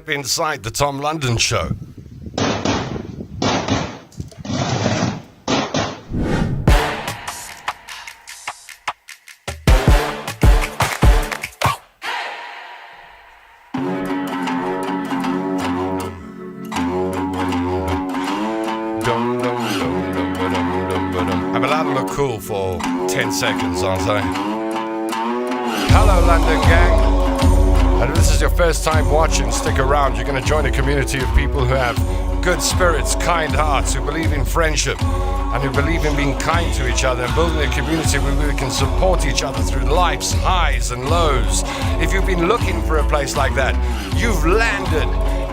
Inside the Tom London Show. I'm allowed to look cool for 10 seconds, aren't I? Hello, London gang. And if this is your first time watching, stick around. You're going to join a community of people who have good spirits, kind hearts, who believe in friendship, and who believe in being kind to each other and building a community where we can support each other through life's highs and lows. If you've been looking for a place like that, you've landed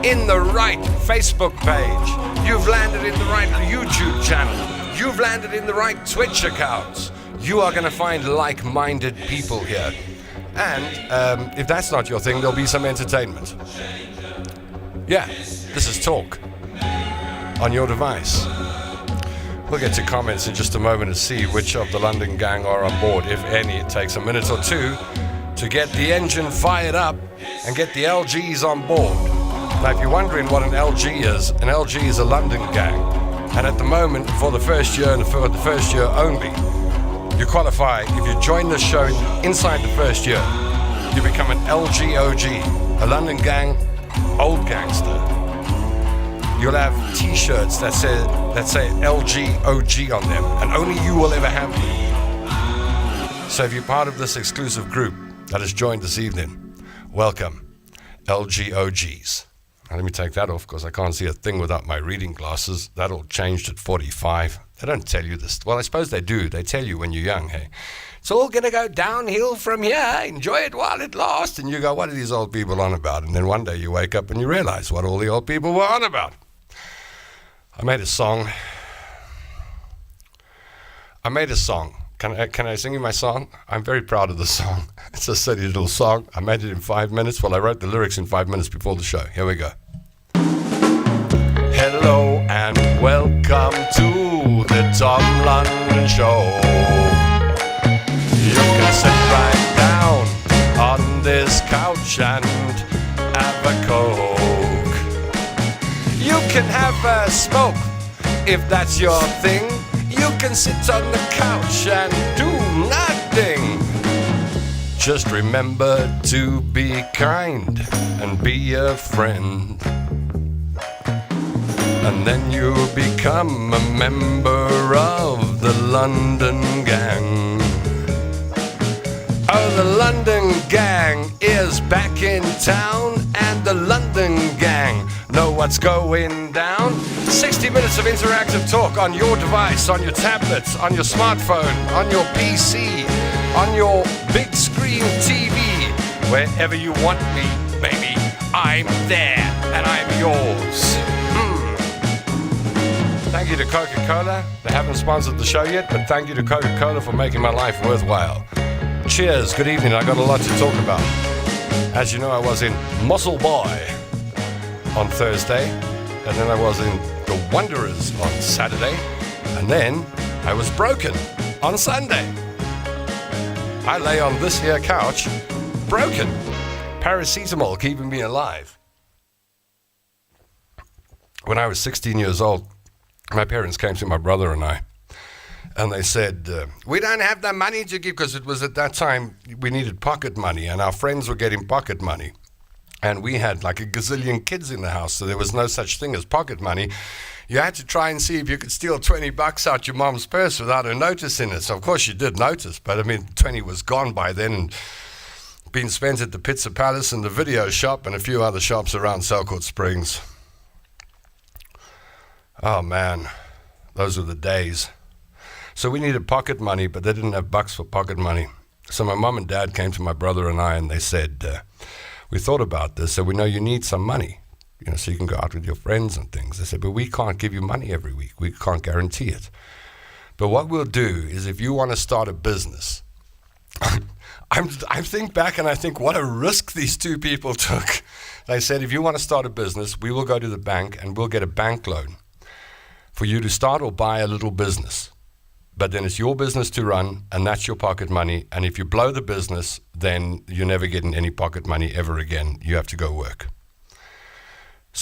in the right Facebook page. You've landed in the right YouTube channel. You've landed in the right Twitch accounts. You are going to find like-minded people here. And if that's not your thing, there'll be some entertainment. Yeah, this is talk on your device. We'll get to comments in just a moment to see which of the London gang are on board, if any. It takes a minute or two to get the engine fired up and get the LGs on board. Now, if you're wondering what an LG is a London gang. And at the moment, for the first year and for the first year only, you qualify. If you join the show inside the first year, you become an LGOG, a London gang, old gangster. You'll have t-shirts that say LGOG on them, and only you will ever have them. So if you're part of this exclusive group that has joined this evening, welcome, LGOGs. Now let me take that off because I can't see a thing without my reading glasses. That all changed at 45. They don't tell you this. Well, I suppose they do. They tell you when you're young, hey. It's all going to go downhill from here. Enjoy it while it lasts. And you go, what are these old people on about? And then one day you wake up and you realize what all the old people were on about. I made a song. Can I sing you my song? I'm very proud of the song. It's a silly little song. I made it in 5 minutes. Well, I wrote the lyrics in 5 minutes before the show. Here we go. Hello and welcome to the Tom London Show. You can sit right down on this couch and have a Coke. You can have a smoke if that's your thing. You can sit on the couch and do nothing. Just remember to be kind and be a friend. And then you'll become a member of the London gang. Oh, the London gang is back in town, and the London gang know what's going down. 60 minutes of interactive talk on your device, on your tablets, on your smartphone, on your PC, on your big screen TV. Wherever you want me, baby, I'm there, and I'm yours. Thank you to Coca-Cola. They haven't sponsored the show yet, but thank you to Coca-Cola for making my life worthwhile. Cheers, good evening. I got a lot to talk about. As you know, I was in Mossel on Thursday, and then I was in the Wanderers on Saturday, and then I was broken on Sunday. I lay on this here couch, broken. Paracetamol keeping me alive. When I was 16 years old, my parents came to my brother and I, and they said, we don't have the money to give, because it was at that time we needed pocket money, and our friends were getting pocket money. And we had like a gazillion kids in the house, so there was no such thing as pocket money. You had to try and see if you could steal $20 out your mom's purse without her noticing it. So of course you did notice, but I mean, 20 was gone by then and been spent at the Pizza Palace and the video shop and a few other shops around Selkirk Springs. Oh man, those were the days. So we needed pocket money, but they didn't have bucks for pocket money. So my mom and dad came to my brother and I, and they said, we thought about this, so we know you need some money, so you can go out with your friends and things. They said, but we can't give you money every week. We can't guarantee it. But what we'll do is, if you want to start a business, I think back and I think what a risk these two people took. They said, if you want to start a business, we will go to the bank and we'll get a bank loan for you to start or buy a little business. But then it's your business to run, and that's your pocket money. And if you blow the business, then you're never getting any pocket money ever again. You have to go work.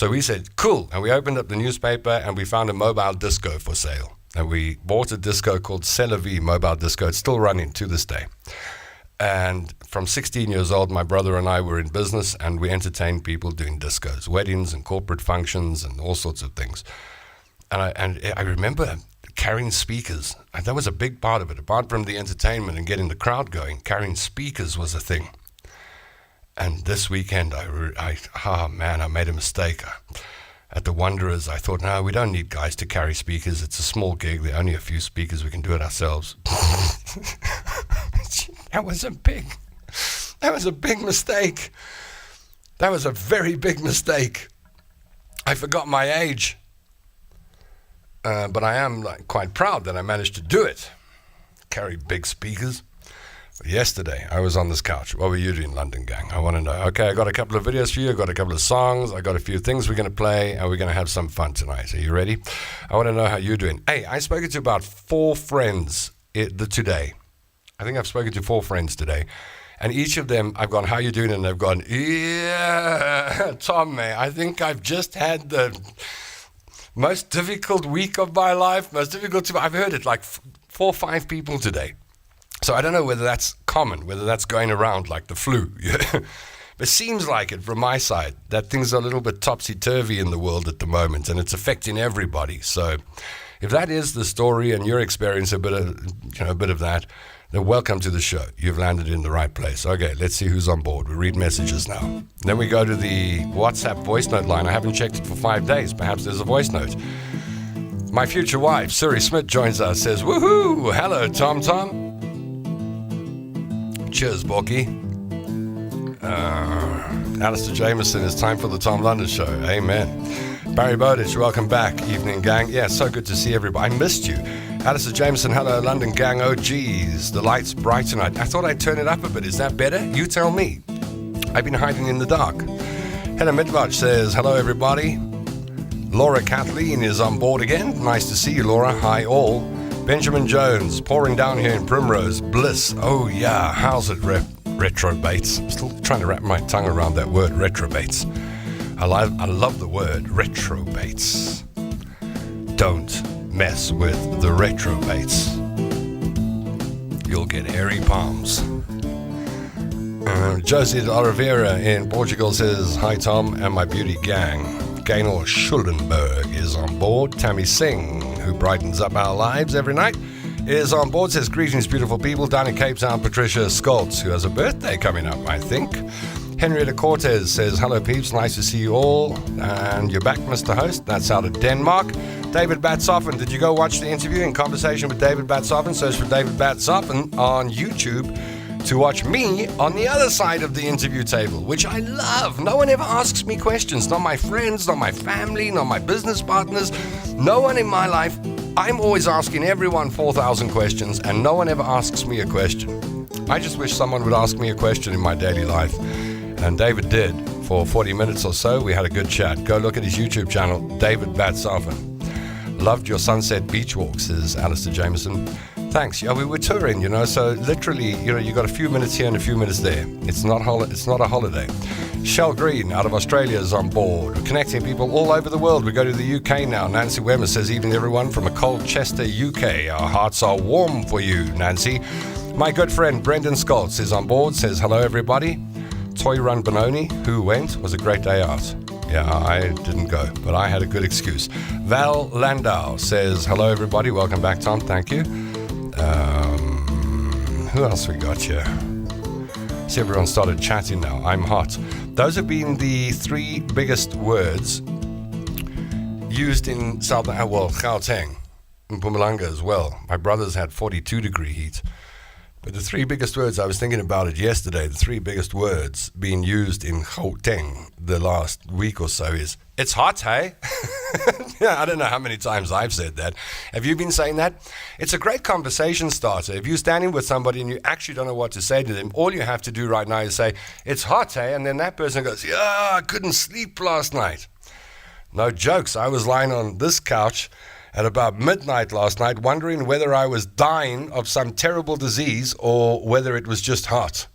So we said, cool. And we opened up the newspaper and we found a mobile disco for sale. And we bought a disco called C'est La Vie Mobile Disco. It's still running to this day. And from 16 years old, my brother and I were in business, and we entertained people doing discos, weddings and corporate functions and all sorts of things. And I remember carrying speakers. And that was a big part of it. Apart from the entertainment and getting the crowd going, carrying speakers was a thing. And this weekend, I made a mistake. At the Wanderers, I thought, no, we don't need guys to carry speakers. It's a small gig. There are only a few speakers. We can do it ourselves. That was a big mistake. That was a very big mistake. I forgot my age. But I am quite proud that I managed to do it. Carry big speakers. Yesterday, I was on this couch. What were you doing, London Gang? I want to know. Okay, I got a couple of videos for you. I got a couple of songs. I got a few things we're going to play, and we're going to have some fun tonight. Are you ready? I want to know how you're doing. Hey, I spoke to about 4 friends today. I think I've spoken to 4 friends today. And each of them, I've gone, how you doing? And they've gone, yeah, Tom, man, I think I've just had the most difficult week of my life. I've heard it like 4 or 5 people today. So I don't know whether that's common, whether that's going around like the flu. But it seems like it from my side, that things are a little bit topsy-turvy in the world at the moment, and it's affecting everybody. So if that is the story and you're experiencing a bit of that, then welcome to the show. You've landed in the right place. Okay, let's see who's on board. We read messages now. Then we go to the WhatsApp voice note line. I haven't checked it for 5 days. Perhaps there's a voice note. My future wife, Suri Smith, joins us, says, woohoo! Hello, Tom. Cheers, Borky. Alistair Jameson, it's time for the Tom London Show. Amen. Barry Bowditch, welcome back. Evening, gang. Yeah, so good to see everybody. I missed you. Alistair Jameson, hello, London gang. Oh, geez, the light's bright tonight. I thought I'd turn it up a bit. Is that better? You tell me. I've been hiding in the dark. Hannah Midvach says, hello, everybody. Laura Kathleen is on board again. Nice to see you, Laura. Hi, all. Benjamin Jones, pouring down here in Primrose. Bliss. Oh, yeah. How's it, retrobates? I'm still trying to wrap my tongue around that word, retrobates. I love the word, retrobates. Don't mess with the retrobates. You'll get hairy palms. Josie Oliveira in Portugal says, hi, Tom and my beauty gang. Gaynor Schulenberg is on board. Tammy Singh, who brightens up our lives every night, is on board. Says, greetings, beautiful people. Down in Cape Town, Patricia Skoltz, who has a birthday coming up, I think. Henrietta Cortez says, hello, peeps. Nice to see you all. And you're back, Mr. Host. That's out of Denmark. David Batsoffen. Did you go watch the interview in conversation with David Batsoffen? Search for David Batsoffen on YouTube to watch me on the other side of the interview table, which I love. No one ever asks me questions. Not my friends, not my family, not my business partners. No one in my life. I'm always asking everyone 4,000 questions, and no one ever asks me a question. I just wish someone would ask me a question in my daily life. And David did. For 40 minutes or so, we had a good chat. Go look at his YouTube channel, David Batsoffen. Loved your sunset beach walks, says Alistair Jameson. Thanks. Yeah, we were touring, so literally, you got a few minutes here and a few minutes there. It's not a holiday. Shell Green out of Australia is on board. We're connecting people all over the world. We go to the UK now. Nancy Wemmer says, evening everyone from a Colchester, UK. Our hearts are warm for you, Nancy. My good friend Brendan Skoltz is on board, says, hello everybody. Toy Run Benoni, who went, was a great day out. Yeah, I didn't go, but I had a good excuse. Val Landau says, hello everybody, welcome back, Tom, thank you. Who else we got here? See, everyone started chatting now. I'm hot. Those have been the 3 biggest words used in Gauteng, in Mpumalanga as well. My brother's had 42-degree heat. But the 3 biggest words, I was thinking about it yesterday, the 3 biggest words being used in Gauteng the last week or so is, it's hot, hey? Yeah, I don't know how many times I've said that. Have you been saying that? It's a great conversation starter. If you're standing with somebody and you actually don't know what to say to them, all you have to do right now is say, it's hot, hey? And then that person goes, yeah, I couldn't sleep last night. No jokes. I was lying on this couch at about midnight last night, wondering whether I was dying of some terrible disease or whether it was just hot.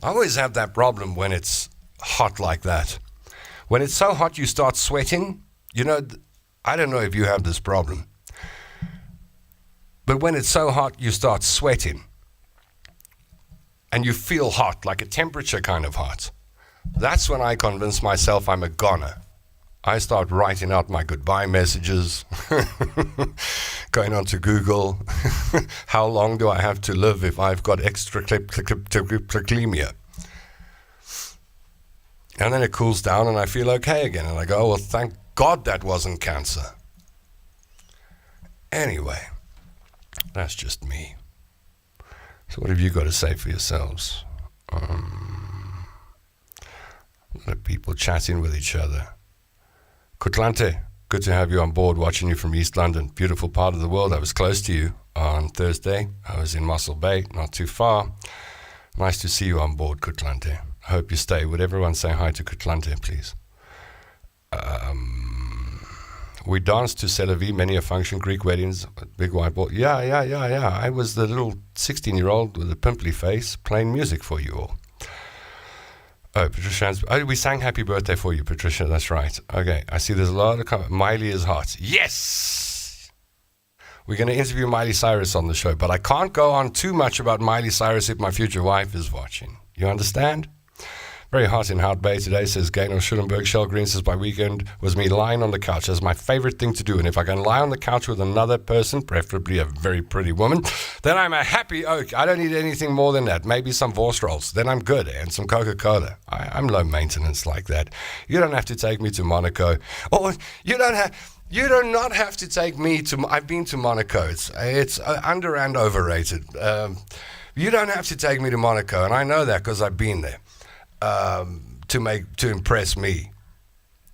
I always have that problem when it's hot like that. When it's so hot you start sweating, I don't know if you have this problem, but when it's so hot you start sweating and you feel hot, like a temperature kind of hot, that's when I convince myself I'm a goner. I start writing out my goodbye messages, going onto Google. How long do I have to live if I've got extracleptomia? And then it cools down and I feel okay again. And I go, oh, well, thank God that wasn't cancer. Anyway, that's just me. So what have you got to say for yourselves? A lot of people chatting with each other. Kutlante, good to have you on board, watching you from East London. Beautiful part of the world. I was close to you on Thursday. I was in Mossel Bay, not too far. Nice to see you on board, Kutlante. I hope you stay. Would everyone say hi to Kutlante, please? We danced to C'est la vie, many a function, Greek weddings, big white ball. Yeah. I was the little 16-year-old with a pimply face playing music for you all. Oh, Patricia, we sang Happy Birthday for you, Patricia. That's right. Okay, I see there's a lot of comments. Miley is hot. Yes! We're going to interview Miley Cyrus on the show, but I can't go on too much about Miley Cyrus if my future wife is watching. You understand? Very hot in Hout Bay today, says Gaynor Schulenberg. Shell Green says, my weekend was me lying on the couch. That's my favorite thing to do. And if I can lie on the couch with another person, preferably a very pretty woman, then I'm a happy oak. I don't need anything more than that. Maybe some Vorst rolls. Then I'm good. And some Coca-Cola. I'm low maintenance like that. You don't have to take me to Monaco. Or you do not have to take me to... I've been to Monaco. It's under and overrated. You don't have to take me to Monaco. And I know that because I've been there. To impress me.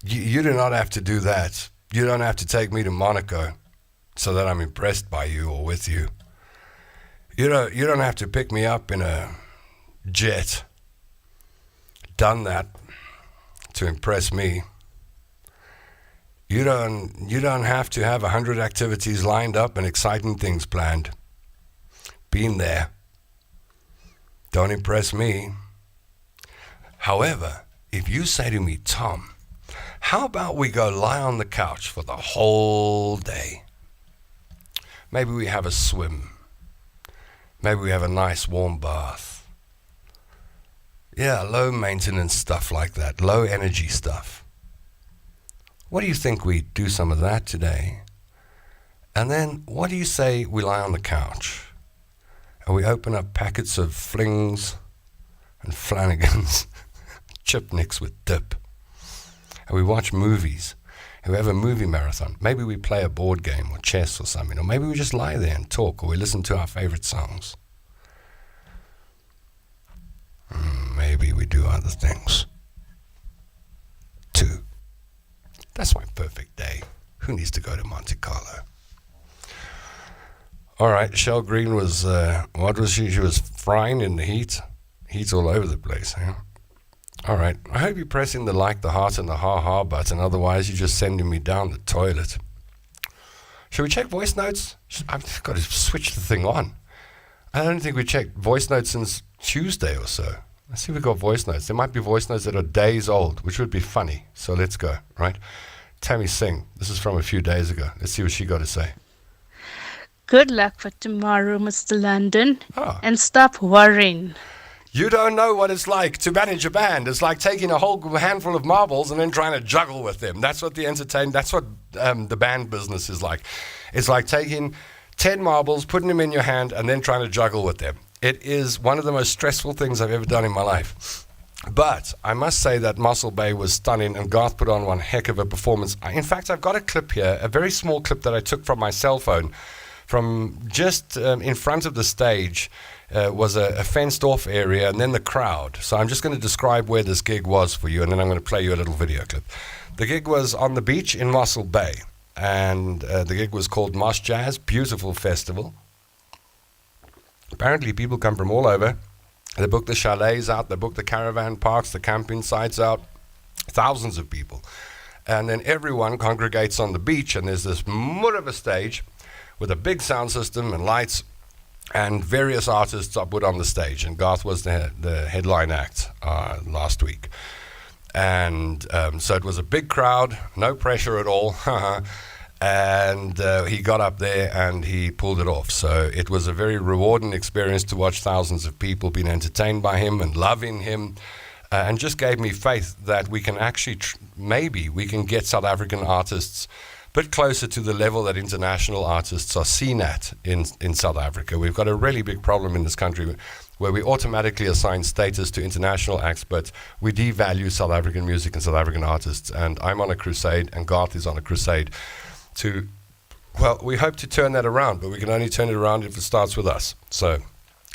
You do not have to do that. You don't have to take me to Monaco so that I'm impressed by you or with you. You don't have to pick me up in a jet. Done that to impress me. You don't have to have 100 activities lined up and exciting things planned. Been there. Don't impress me. However, if you say to me, Tom, how about we go lie on the couch for the whole day? Maybe we have a swim. Maybe we have a nice warm bath. Yeah, low maintenance stuff like that, low energy stuff. What do you think we do some of that today? And then what do you say we lie on the couch and we open up packets of Flings and Flanagans, Chipnicks with dip, and we watch movies, and we have a movie marathon. Maybe we play a board game or chess or something, or maybe we just lie there and talk, or we listen to our favorite songs. Maybe we do other things too. That's my perfect day. Who needs to go to Monte Carlo? All right, Shell Green was, what was she? She was frying in the heat. Heat's all over the place, huh? All right, I hope you're pressing the like, the heart, and the ha-ha button. Otherwise, you're just sending me down the toilet. Should we check voice notes? I've got to switch the thing on. I don't think we checked voice notes since Tuesday or so. Let's see if we've got voice notes. There might be voice notes that are days old, which would be funny. So let's go, right? Tammy Singh, this is from a few days ago. Let's see what she got to say. Good luck for tomorrow, Mr. London. Ah. And stop worrying. You don't know what it's like to manage a band. It's like taking a whole handful of marbles and then trying to juggle with them. That's what the band business is like. It's like taking 10 marbles, putting them in your hand, and then trying to juggle with them. It is one of the most stressful things I've ever done in my life. But I must say that Mossel Bay was stunning, and Garth put on one heck of a performance. In fact, I've got a clip here, a very small clip that I took from my cell phone from just in front of the stage. Was a fenced-off area, and then the crowd. So I'm just going to describe where this gig was for you, and then I'm going to play you a little video clip. The gig was on the beach in Mossel Bay, and the gig was called Moss Jazz, beautiful festival. Apparently, people come from all over. They book the chalets out, they book the caravan parks, the camping sites out, thousands of people. And then everyone congregates on the beach, and there's this mud of a stage with a big sound system and lights, and various artists are put on the stage, and Garth was the headline act last week. And so it was a big crowd, no pressure at all. And he got up there and he pulled it off. So it was a very rewarding experience to watch thousands of people being entertained by him and loving him, and just gave me faith that we can actually, maybe we can get South African artists a bit closer to the level that international artists are seen at in South Africa. We've got a really big problem in this country where we automatically assign status to international acts, but we devalue South African music and South African artists. And I'm on a crusade, and Garth is on a crusade to, well, we hope to turn that around, but we can only turn it around if it starts with us. So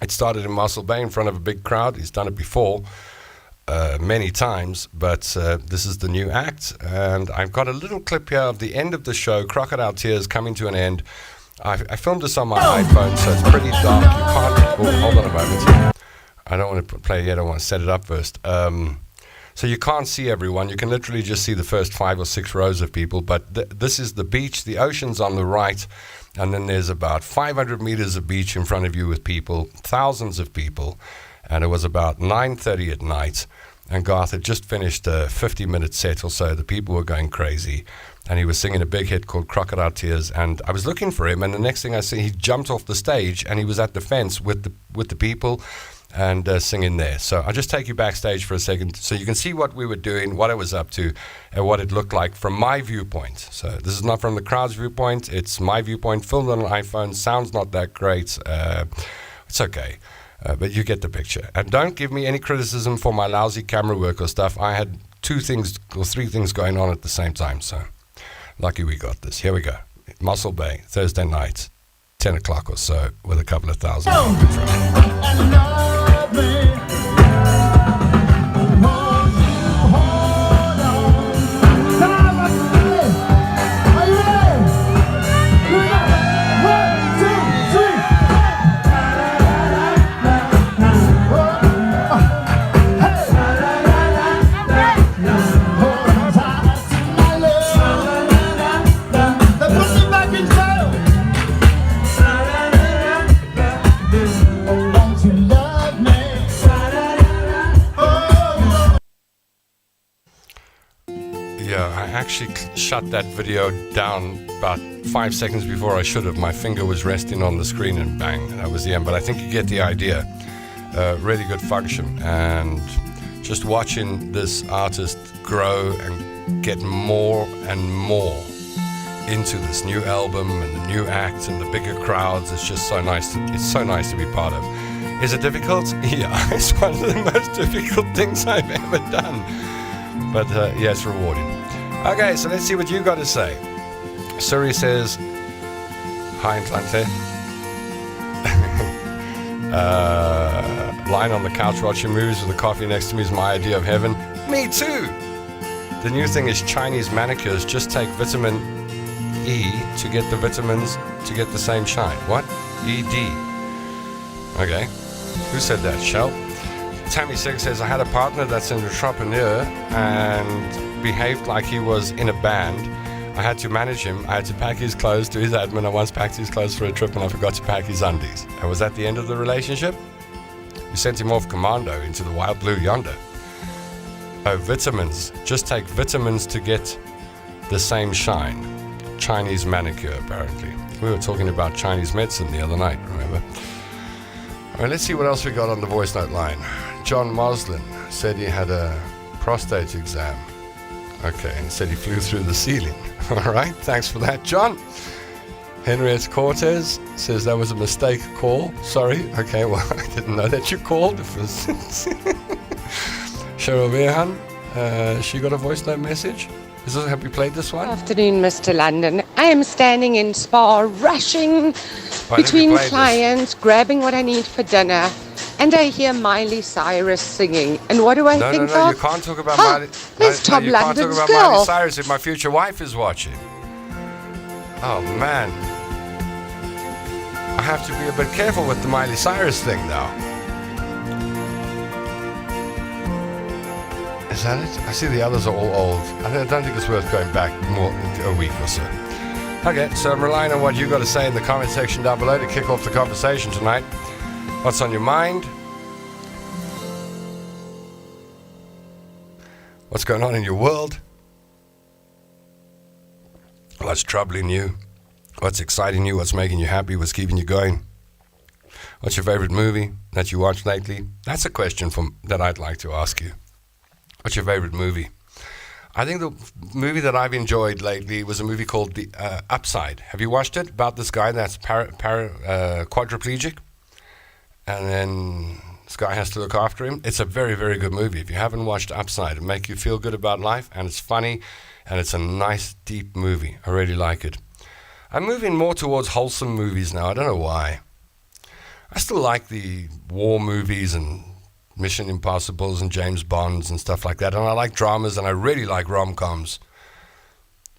it started in Mossel Bay in front of a big crowd. He's done it before many times, but this is the new act. And I've got a little clip here of the end of the show, Crocodile Tears, coming to an end. I filmed this on my iPhone, so it's pretty dark. You can't, oh, hold on a moment. I don't want to play yet, I want to set it up first. So you can't see everyone. You can literally just see the first 5 or 6 rows of people. But this is the beach. The ocean's on the right. And then there's about 500 meters of beach in front of you with people, thousands of people. And it was about 9:30 at night. And Garth had just finished a 50-minute set or so. The people were going crazy. And he was singing a big hit called Crocodile Tears. And I was looking for him. And the next thing I see, he jumped off the stage. And he was at the fence with the people. And singing there. So I'll just take you backstage for a second so you can see what we were doing, what I was up to, and what it looked like from my viewpoint. So this is not from the crowd's viewpoint, it's my viewpoint, filmed on an iPhone, sounds not that great. It's okay, but you get the picture. And don't give me any criticism for my lousy camera work or stuff. I had 2 things or 3 things going on at the same time, so lucky we got this. Here we go. Mossel Bay, Thursday night, 10 o'clock or so, with a couple of thousand people in front. I actually shut that video down about 5 seconds before I should have. My finger was resting on the screen and bang, that was the end. But I think you get the idea. Really good function. And just watching this artist grow and get more and more into this new album and the new act and the bigger crowds, it's just so nice. It's so nice to be part of. Is it difficult? Yeah, it's one of the most difficult things I've ever done. But yeah, it's rewarding. Okay, so let's see what you got to say. Suri says, hi, Ntlante. Lying on the couch watching movies with a coffee next to me is my idea of heaven. Me too! The new thing is Chinese manicures just take vitamin E to get the vitamins to get the same shine. What? ED. Okay. Who said that? Shell? Tammy Sig says, I had a partner that's an entrepreneur and behaved like he was in a band. I had to manage him. I had to pack his clothes, do his admin. I once packed his clothes for a trip and I forgot to pack his undies. And was that the end of the relationship? You sent him off commando into the wild blue yonder. Oh, vitamins. Just take vitamins to get the same shine. Chinese manicure, apparently. We were talking about Chinese medicine the other night, remember? All right, let's see what else we got on the voice note line. John Moslin said he had a prostate exam. Okay, and said he flew through the ceiling. All right, thanks for that, John. Henriette Cortez says that was a mistake call. Sorry. Okay, well, I didn't know that you called. Cheryl Behan, she got a voice note message. Have we played this one? Afternoon, Mr. London. I am standing in Spa, rushing between clients, grabbing what I need for dinner, and I hear Miley Cyrus singing. And what do I think of? No, you can't talk about Miley. There's Top you London's can't talk about girl. Miley Cyrus if my future wife is watching. Oh man, I have to be a bit careful with the Miley Cyrus thing now. Is that it? I see the others are all old. I don't think it's worth going back more a week or so. Okay, so I'm relying on what you got to say in the comment section down below to kick off the conversation tonight. What's on your mind? What's going on in your world? What's troubling you? What's exciting you? What's making you happy? What's keeping you going? What's your favorite movie that you watched lately? That's a question that I'd like to ask you. What's your favorite movie? I think the movie that I've enjoyed lately was a movie called The Upside. Have you watched it? About this guy that's quadriplegic, and then this guy has to look after him. It's a very, very good movie. If you haven't watched Upside, it'll make you feel good about life, and it's funny, and it's a nice, deep movie. I really like it. I'm moving more towards wholesome movies now. I don't know why. I still like the war movies and Mission Impossibles and James Bonds and stuff like that. And I like dramas, and I really like rom-coms.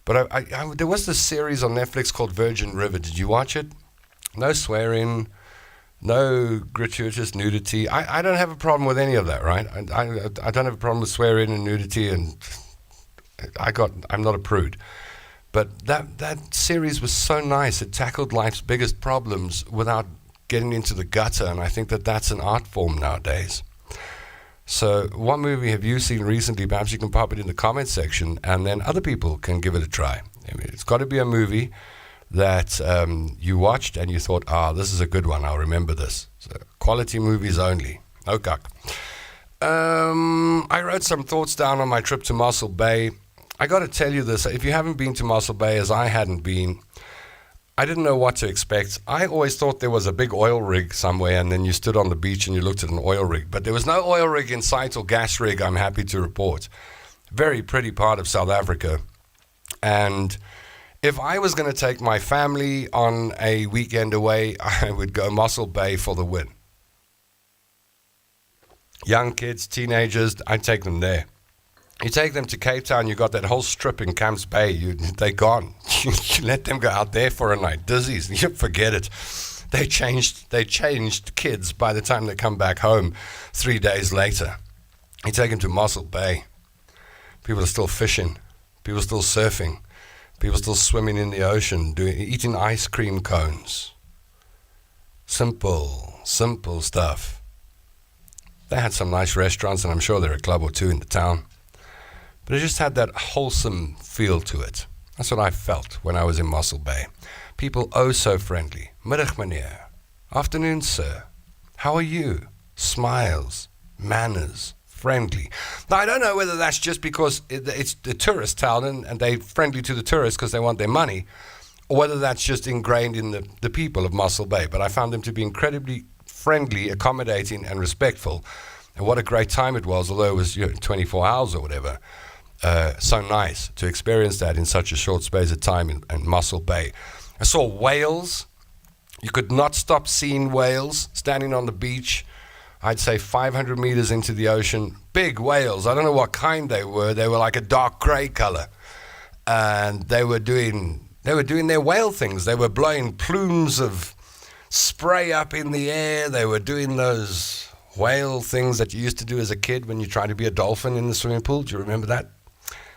But there was this series on Netflix called Virgin River. Did you watch it? No swearing, no gratuitous nudity. I don't have a problem with any of that, right? I don't have a problem with swearing and nudity, and I'm not a prude. But that series was so nice. It tackled life's biggest problems without getting into the gutter, and I think that's an art form nowadays. So what movie have you seen recently? Perhaps you can pop it in the comment section, and then other people can give it a try. I mean, it's got to be a movie that you watched and you thought, this is a good one, I'll remember this. So, quality movies only. No cuck. I wrote some thoughts down on my trip to Mossel Bay. I got to tell you this, if you haven't been to Mossel Bay, as I hadn't been, I didn't know what to expect. I always thought there was a big oil rig somewhere, and then you stood on the beach and you looked at an oil rig. But there was no oil rig in sight, or gas rig, I'm happy to report. Very pretty part of South Africa. And if I was going to take my family on a weekend away, I would go Mossel Bay for the win. Young kids, teenagers, I'd take them there. You take them to Cape Town, you got that whole strip in Camps Bay, they're gone. You let them go out there for a night. Dizzies, you forget it. They changed kids by the time they come back home 3 days later. You take them to Mossel Bay. People are still fishing. People are still surfing. People are still swimming in the ocean, eating ice cream cones. Simple stuff. They had some nice restaurants, and I'm sure there are a club or two in the town. But it just had that wholesome feel to it. That's what I felt when I was in Mossel Bay. People so friendly. Middag meneer. Afternoon sir. How are you? Smiles. Manners. Friendly. Now I don't know whether that's just because it's the tourist town and they're friendly to the tourists because they want their money, or whether that's just ingrained in the people of Mossel Bay. But I found them to be incredibly friendly, accommodating, and respectful. And what a great time it was, although it was 24 hours or whatever. So nice to experience that in such a short space of time in Mossel Bay. I saw whales. You could not stop seeing whales standing on the beach. I'd say 500 meters into the ocean. Big whales. I don't know what kind they were. They were like a dark gray color. And they were doing their whale things. They were blowing plumes of spray up in the air. They were doing those whale things that you used to do as a kid when you tried to be a dolphin in the swimming pool. Do you remember that?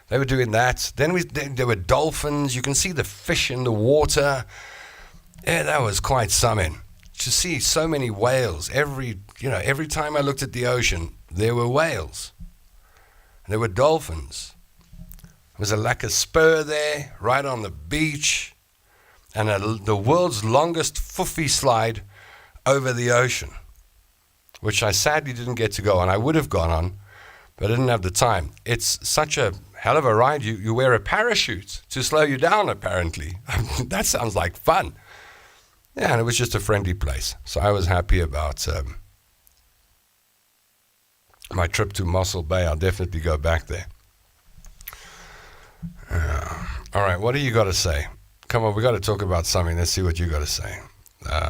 They were doing that. Then there were dolphins. You can see the fish in the water. Yeah, that was quite something. To see so many whales. Every time I looked at the ocean, there were whales. There were dolphins. There was a lekker spur there, right on the beach. And the world's longest foofy slide over the ocean, which I sadly didn't get to go on. I would have gone on, but I didn't have the time. It's such a hell of a ride. You wear a parachute to slow you down, apparently. That sounds like fun. Yeah, and it was just a friendly place. So I was happy about my trip to Mossel Bay. I'll definitely go back there. All right, what do you got to say? Come on, we got to talk about something. Let's see what you got to say.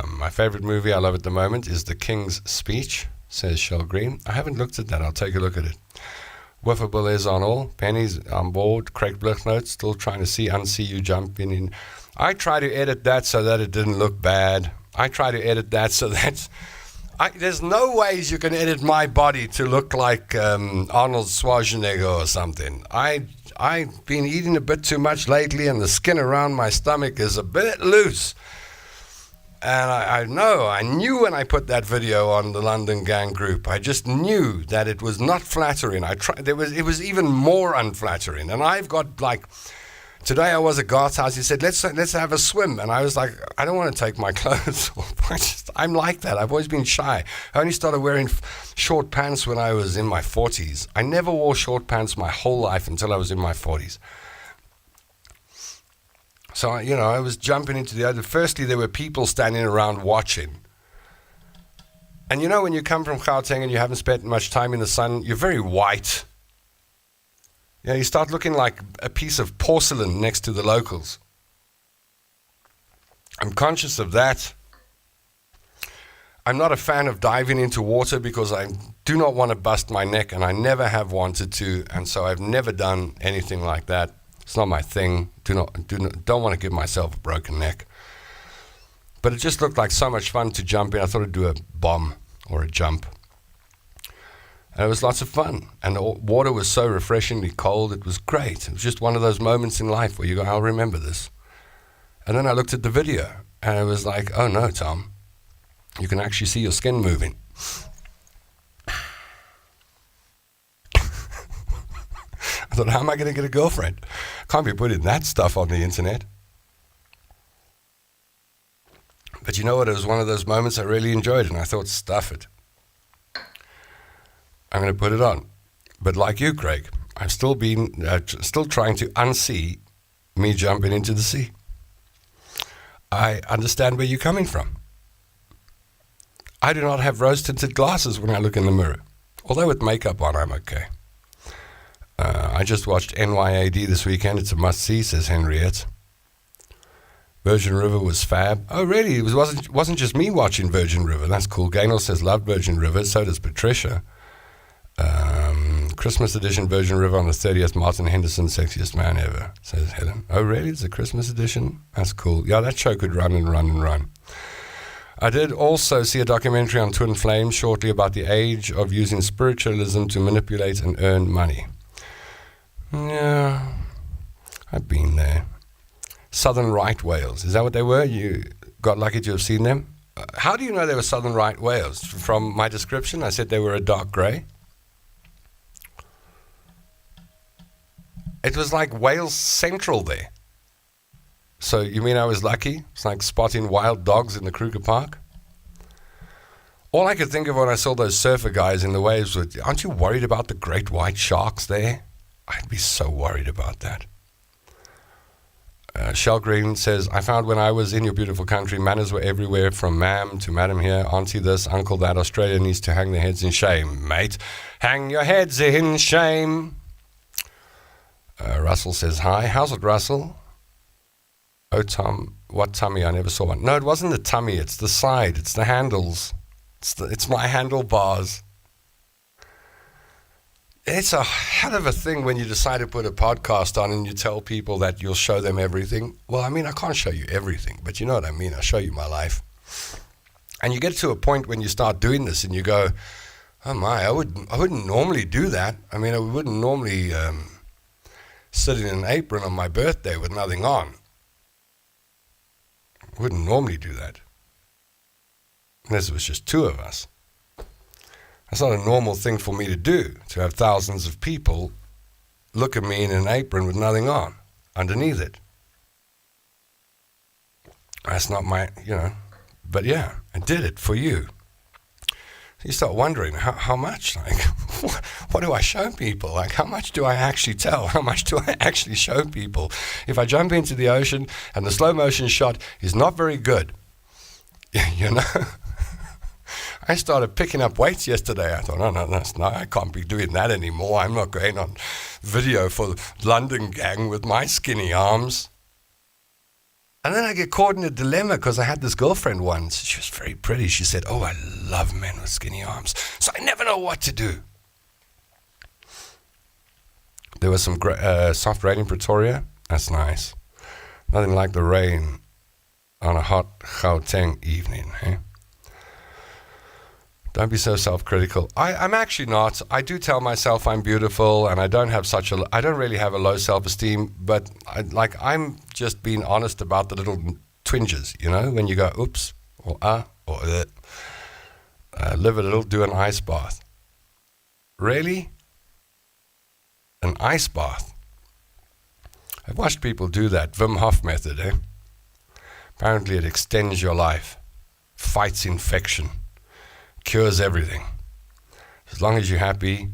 My favorite movie I love at the moment is The King's Speech, says Shell Green. I haven't looked at that. I'll take a look at it. Wiffable is on all. Penny's on board. Craig Blichnote still trying to unsee you jumping in. I try to edit that so that it didn't look bad. I try to edit that so that... there's no ways you can edit my body to look like Arnold Schwarzenegger or something. I've been eating a bit too much lately, and the skin around my stomach is a bit loose. And I knew when I put that video on the London Gang group, I just knew that it was not flattering. It was even more unflattering. And I've got like, today I was at Garth's house. He said, let's have a swim. And I was like, I don't want to take my clothes off. I'm like that. I've always been shy. I only started wearing short pants when I was in my 40s. I never wore short pants my whole life until I was in my 40s. So, I was jumping into the other. Firstly, there were people standing around watching. And when you come from Gauteng and you haven't spent much time in the sun, you're very white. You start looking like a piece of porcelain next to the locals. I'm conscious of that. I'm not a fan of diving into water because I do not want to bust my neck, and I never have wanted to, and so I've never done anything like that. It's not my thing. Don't want to give myself a broken neck. But it just looked like so much fun to jump in. I thought I'd do a bomb or a jump. And it was lots of fun. And the water was so refreshingly cold. It was great. It was just one of those moments in life where you go, I'll remember this. And then I looked at the video and it was like, oh no, Tom, you can actually see your skin moving. I thought, how am I going to get a girlfriend? Can't be putting that stuff on the internet. But you know what? It was one of those moments I really enjoyed, and I thought, stuff it. I'm going to put it on. But like you, Craig, I've still trying to unsee me jumping into the sea. I understand where you're coming from. I do not have rose-tinted glasses when I look in the mirror. Although with makeup on, I'm okay. I just watched NYAD this weekend. It's a must-see, says Henriette. Virgin River was fab. Oh, really? It wasn't just me watching Virgin River. That's cool. Gaynor says, love Virgin River. So does Patricia. Christmas edition Virgin River on the 30th. Martin Henderson, sexiest man ever, says Helen. Oh, really? It's a Christmas edition? That's cool. Yeah, that show could run and run and run. I did also see a documentary on Twin Flames shortly about the age of using spiritualism to manipulate and earn money. Yeah, I've been there. Southern right whales. Is that what they were? You got lucky to have seen them? How do you know they were southern right whales? From my description, I said they were a dark grey. It was like Wales Central there. So you mean I was lucky? It's like spotting wild dogs in the Kruger Park. All I could think of when I saw those surfer guys in the waves was, aren't you worried about the great white sharks there? I'd be so worried about that. Shell Green says, I found when I was in your beautiful country, manners were everywhere from ma'am to madam here, auntie this, uncle that. Australia needs to hang their heads in shame, mate. Hang your heads in shame. Russell says, hi. How's it, Russell? Oh, Tom, what tummy? I never saw one. No, it wasn't the tummy. It's the side. It's the handles. It's my handlebars. It's a hell of a thing when you decide to put a podcast on and you tell people that you'll show them everything. Well, I mean, I can't show you everything, but you know what I mean. I'll show you my life. And you get to a point when you start doing this and you go, oh my, I wouldn't normally do that. I mean, I wouldn't normally sit in an apron on my birthday with nothing on. I wouldn't normally do that. Unless it was just two of us. That's not a normal thing for me to do, to have thousands of people look at me in an apron with nothing on underneath it. That's not my, but yeah, I did it for you. So you start wondering, how much? Like, what do I show people? Like, how much do I actually tell? How much do I actually show people? If I jump into the ocean and the slow motion shot is not very good, I started picking up weights yesterday. I thought, no, I can't be doing that anymore. I'm not going on video for London Gang with my skinny arms. And then I get caught in a dilemma because I had this girlfriend once. She was very pretty. She said, oh, I love men with skinny arms. So I never know what to do. There was some soft rain in Pretoria. That's nice. Nothing like the rain on a hot Gauteng evening, eh? Don't be so self-critical. I'm actually not. I do tell myself I'm beautiful, and I don't really have a low self-esteem, but I'm just being honest about the little twinges, when you go, oops, or live a little, do an ice bath. Really? An ice bath? I've watched people do that Wim Hof method, eh? Apparently it extends your life, fights infection, cures everything. As long as you're happy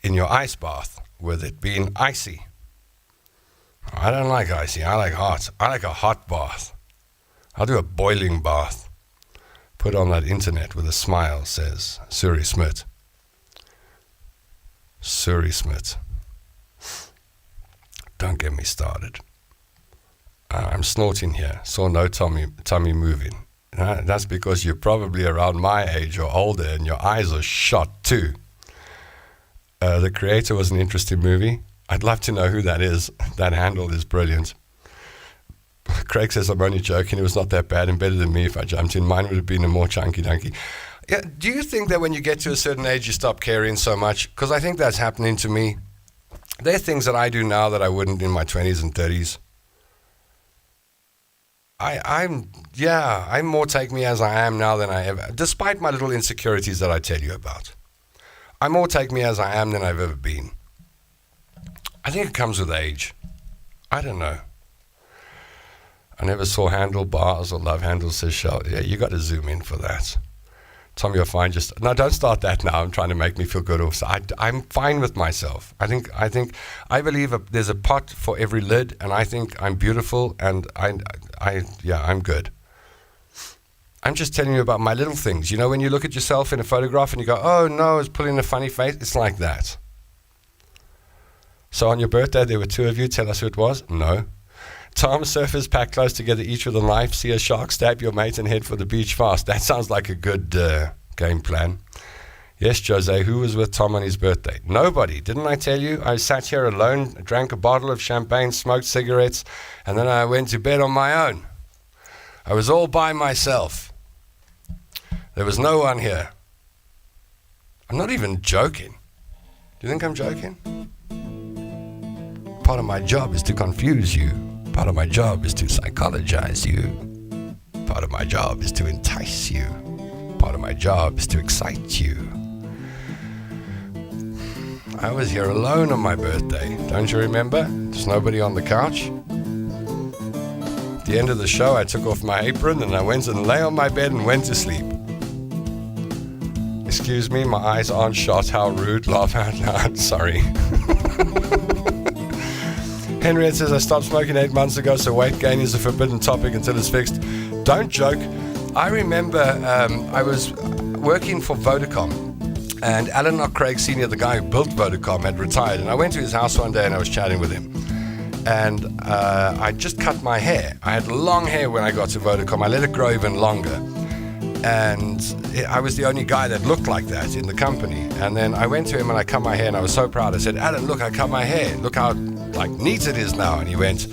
in your ice bath, with it being icy. I don't like icy, I like hot. I like a hot bath. I'll do a boiling bath. Put on that internet with a smile, says Suri Smith. Suri Smith. Don't get me started. I'm snorting here. Saw no tummy moving. That's because you're probably around my age or older and your eyes are shot too. The Creator was an interesting movie. I'd love to know who that is. That handle is brilliant. Craig says, I'm only joking. It was not that bad and better than me if I jumped in. Mine would have been a more chunky donkey. Yeah, do you think that when you get to a certain age, you stop caring so much? Because I think that's happening to me. There are things that I do now that I wouldn't in my 20s and 30s. I'm more take me as I am now than I ever, despite my little insecurities that I tell you about. I'm more take me as I am than I've ever been. I think it comes with age. I don't know. I never saw handlebars or love handles, says Shell. Yeah, you got to zoom in for that. Tommy, you're fine. No, don't start that now. I'm trying to make me feel good. I'm fine with myself. I believe there's a pot for every lid, and I think I'm beautiful, and I'm good. I'm just telling you about my little things. You know, when you look at yourself in a photograph and you go, oh no, it's pulling a funny face. It's like that. So on your birthday, there were two of you. Tell us who it was. No. Tom, surfers pack close together, each with a knife, see a shark, stab your mate and head for the beach fast. That sounds like a good game plan. Yes, Jose, who was with Tom on his birthday? Nobody. Didn't I tell you? I sat here alone, drank a bottle of champagne, smoked cigarettes, and then I went to bed on my own. I was all by myself. There was no one here. I'm not even joking. Do you think I'm joking? Part of my job is to confuse you. Part of my job is to psychologize you. Part of my job is to entice you. Part of my job is to excite you. I was here alone on my birthday. Don't you remember? There's nobody on the couch. At the end of the show, I took off my apron and I went and lay on my bed and went to sleep. Excuse me, my eyes aren't shot. How rude. Laugh out loud. Sorry. Henriette says, I stopped smoking 8 months ago, so weight gain is a forbidden topic until it's fixed. Don't joke. I remember I was working for Vodacom, and Alan Craig Sr., the guy who built Vodacom, had retired. And I went to his house one day and I was chatting with him. And I just cut my hair. I had long hair when I got to Vodacom. I let it grow even longer. And I was the only guy that looked like that in the company. And then I went to him and I cut my hair and I was so proud. I said, Alan, look, I cut my hair. Look how neat it is now. And he went,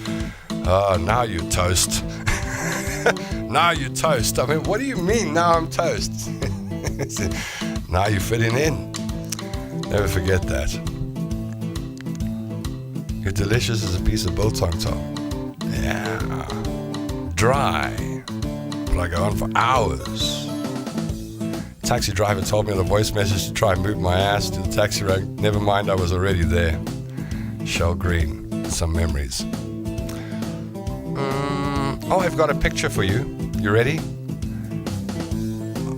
oh, now you're toast. Now you're toast. I mean, what do you mean now I'm toast? He said, now you're fitting in. Never forget that. You're delicious as a piece of biltong, Tom. Yeah. Dry. But I go on for hours. Taxi driver told me on a voice message to try and move my ass to the taxi rank. Never mind, I was already there. Shell Green, some memories. I've got a picture for you. You ready?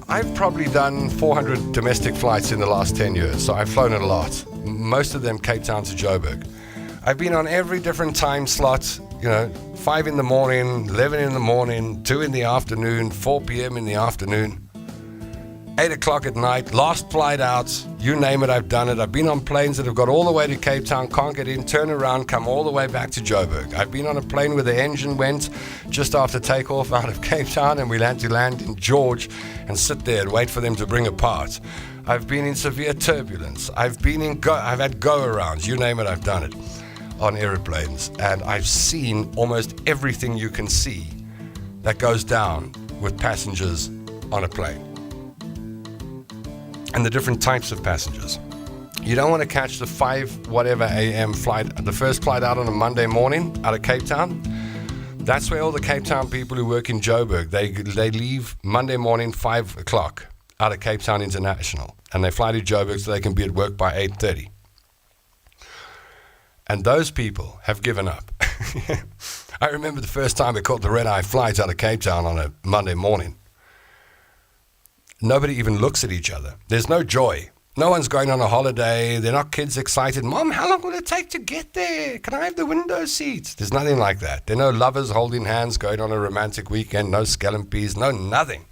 I've probably done 400 domestic flights in the last 10 years, so I've flown a lot. Most of them Cape Town to Joburg. I've been on every different time slot, 5 in the morning, 11 in the morning, 2 in the afternoon, 4 p.m. in the afternoon. 8 o'clock at night, last flight out, you name it, I've done it. I've been on planes that have got all the way to Cape Town, can't get in, turn around, come all the way back to Joburg. I've been on a plane where the engine went just after takeoff out of Cape Town and we had to land in George and sit there and wait for them to bring a part. I've been in severe turbulence. I've had go-arounds, you name it, I've done it on airplanes. And I've seen almost everything you can see that goes down with passengers on a plane. And the different types of passengers. You don't want to catch the 5 whatever a.m. flight, the first flight out on a Monday morning out of Cape Town. That's where all the Cape Town people who work in Joburg, they leave Monday morning 5 o'clock out of Cape Town International, and they fly to Joburg so they can be at work by 8:30. And those people have given up. I remember the first time I caught the red-eye flight out of Cape Town on a Monday morning. Nobody even looks at each other. There's no joy. No one's going on a holiday. They're not kids excited. Mom, how long will it take to get there? Can I have the window seat? There's nothing like that. There are no lovers holding hands going on a romantic weekend. No scallopies. No nothing.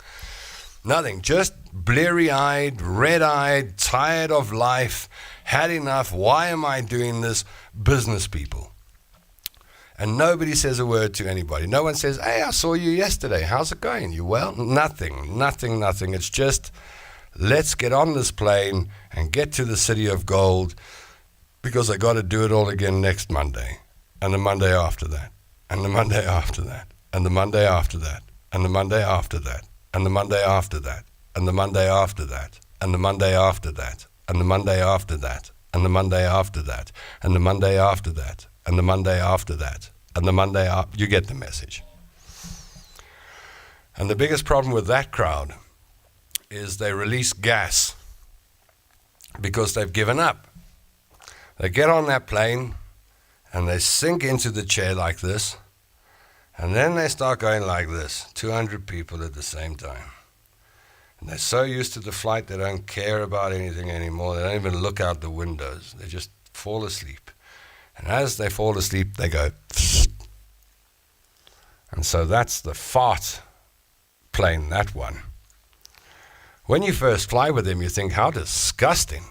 Nothing. Just bleary-eyed, red-eyed, tired of life, had enough. Why am I doing this? Business people. And nobody says a word to anybody. No one says, hey, I saw you yesterday. How's it going? You well? Nothing. It's just, let's get on this plane and get to the city of gold, because I got to do it all again next Monday, and the Monday after that, and the Monday after that, and the Monday after that, and the Monday after that, and the Monday after that, and the Monday after that, and the Monday after that, and the Monday after that, and the Monday after that, and the Monday after that, and the Monday after that, and the Monday after. You get the message. And the biggest problem with that crowd is they release gas because they've given up. They get on that plane and they sink into the chair like this, and then they start going like this, 200 people at the same time. And they're so used to the flight they don't care about anything anymore. They don't even look out the windows. They just fall asleep. And as they fall asleep, they go pfft. And so that's the fart plane, that one. When you first fly with them, you think, how disgusting.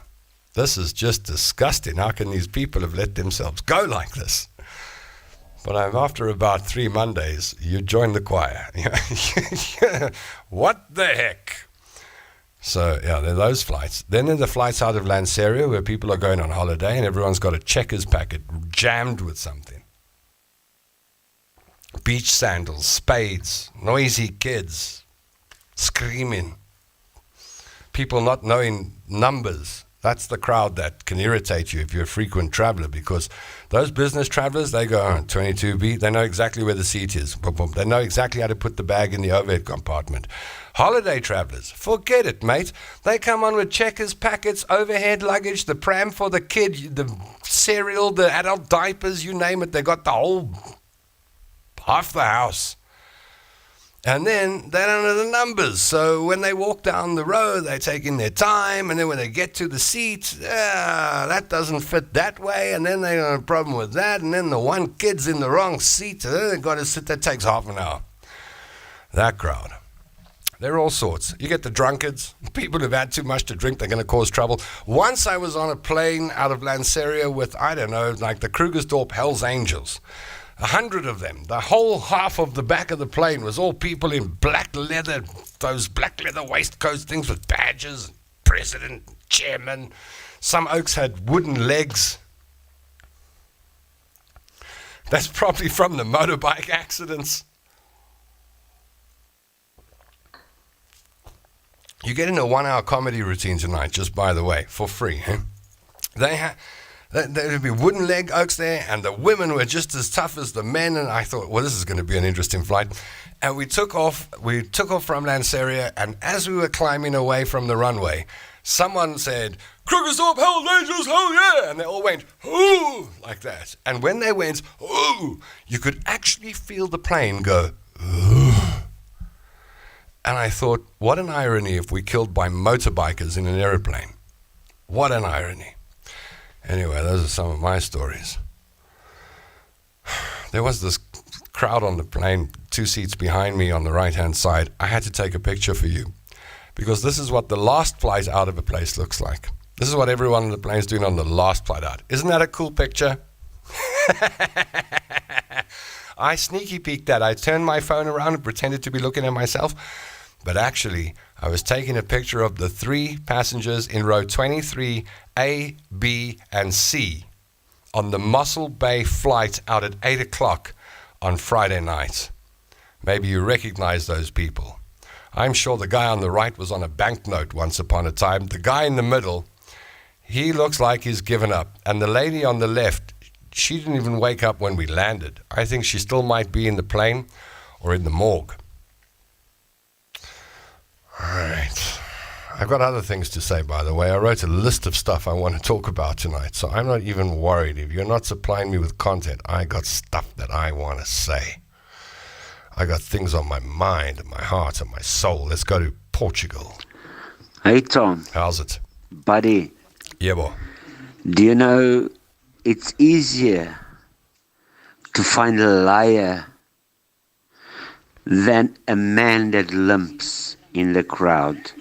This is just disgusting. How can these people have let themselves go like this? But after about 3 Mondays, you join the choir. What the heck? So, yeah, there are those flights. Then there are the flights out of Lanseria where people are going on holiday and everyone's got a Checkers packet jammed with something. Beach sandals, spades, noisy kids, screaming. People not knowing numbers. That's the crowd that can irritate you if you're a frequent traveler, because those business travelers, they go on 22B, they know exactly where the seat is. Boom, boom. They know exactly how to put the bag in the overhead compartment. Holiday travelers, forget it, mate. They come on with Checkers packets, overhead luggage, the pram for the kid, the cereal, the adult diapers, you name it. They got the whole, half the house. And then they don't know the numbers. So when they walk down the road, they're taking their time. And then when they get to the seat, that doesn't fit that way. And then they have a problem with that. And then the one kid's in the wrong seat. So then they've got to sit. That takes half an hour. That crowd. They're all sorts. You get the drunkards, people who've had too much to drink, they're going to cause trouble. Once I was on a plane out of Lanseria with, I don't know, like the Krugersdorp Hells Angels. 100 of them. The whole half of the back of the plane was all people in black leather, those black leather waistcoats, things with badges, president, chairman. Some oaks had wooden legs. That's probably from the motorbike accidents. You get in a 1-hour comedy routine tonight, just by the way, for free. Huh? There would be wooden leg oaks there, and the women were just as tough as the men. And I thought, well, this is going to be an interesting flight. And we took off from Lanseria, and as we were climbing away from the runway, someone said, Krugersdorp Hells Angels, hell yeah! And they all went, ooh, like that. And when they went, ooh, you could actually feel the plane go, ooh. And I thought, what an irony if we killed by motorbikers in an aeroplane. What an irony. Anyway, those are some of my stories. There was this crowd on the plane, 2 seats behind me on the right-hand side. I had to take a picture for you, because this is what the last flight out of a place looks like. This is what everyone on the plane is doing on the last flight out. Isn't that a cool picture? I sneaky peeked that. I turned my phone around and pretended to be looking at myself. But actually, I was taking a picture of the 3 passengers in row 23, A, B, and C on the Mossel Bay flight out at 8 o'clock on Friday night. Maybe you recognize those people. I'm sure the guy on the right was on a banknote once upon a time. The guy in the middle, he looks like he's given up. And the lady on the left, she didn't even wake up when we landed. I think she still might be in the plane or in the morgue. All right. I've got other things to say, by the way. I wrote a list of stuff I want to talk about tonight, so I'm not even worried. If you're not supplying me with content, I got stuff that I want to say. I got things on my mind and my heart and my soul. Let's go to Portugal. Hey, Tom. How's it? Buddy. Yeah, boy. Do you know it's easier to find a liar than a man that limps in the crowd?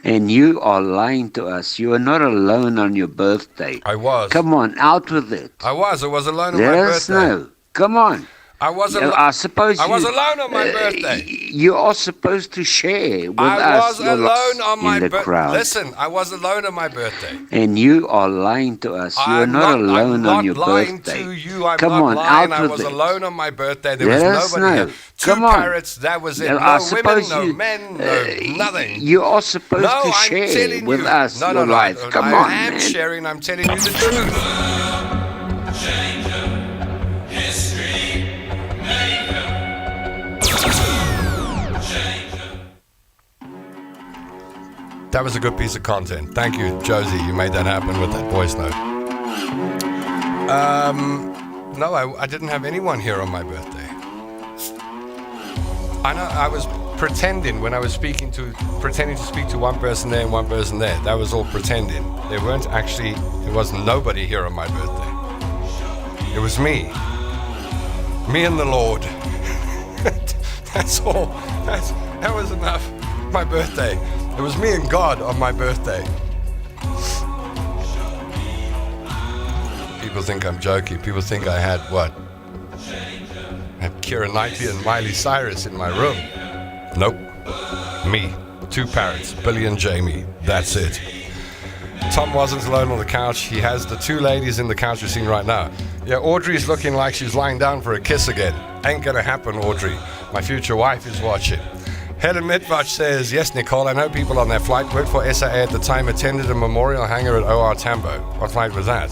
And you are lying to us. You are not alone on your birthday. I was. Come on, out with it. I was alone on Let my us birthday. know. Come on. I was alone on my birthday. You are supposed to share with us. I was alone on my birthday. Listen, I was alone on my birthday. And you are lying to us. You are not alone on your birthday. I'm not lying to you. I'm Come not on, lying. out I with was it. alone on my birthday. There Let was us nobody know. here. Two Come on. parrots, that was it. I No women, suppose no you- men, no nothing. You are supposed No, to I'm share telling with you. us No, your life. Come I on, am man. sharing. I'm telling you the truth. That was a good piece of content. Thank you, Josie. You made that happen with that voice note. No, I didn't have anyone here on my birthday. I know I was pretending when I was pretending to speak to one person there and one person there. That was all pretending. There was nobody here on my birthday. It was me. Me and the Lord. That's all. That was enough. My birthday. It was me and God on my birthday. People think I'm joking. People think I had what? I had Keira Knightley and Miley Cyrus in my room. Nope. Me. Two parrots. Billy and Jamie. That's it. Tom wasn't alone on the couch. He has the two ladies in the couch you're seeing right now. Yeah, Audrey's looking like she's lying down for a kiss again. Ain't gonna happen, Audrey. My future wife is watching. Helen Mitvach says, yes, Nicole, I know people on that flight. Worked for SAA at the time, attended a memorial hangar at OR Tambo. What flight was that?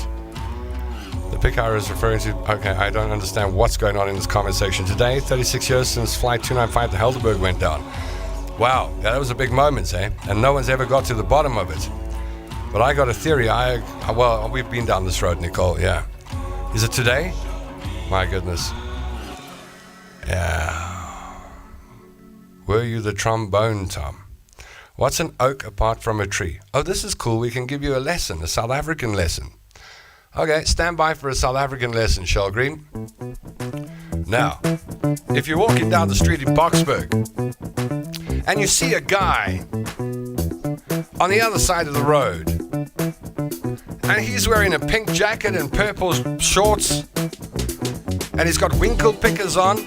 The picker is referring to, okay, I don't understand what's going on in this comment section. Today, 36 years since flight 295 to Helderberg went down. Wow, yeah, that was a big moment, eh? And no one's ever got to the bottom of it. But I got a theory. Well, we've been down this road, Nicole, yeah. Is it today? My goodness. Yeah. Were you the trombone, Tom? What's an oak apart from a tree? Oh, this is cool. We can give you a lesson, a South African lesson. Okay, stand by for a South African lesson, Shell Green. Now, if you're walking down the street in Boksburg and you see a guy on the other side of the road and he's wearing a pink jacket and purple shorts and he's got winkle pickers on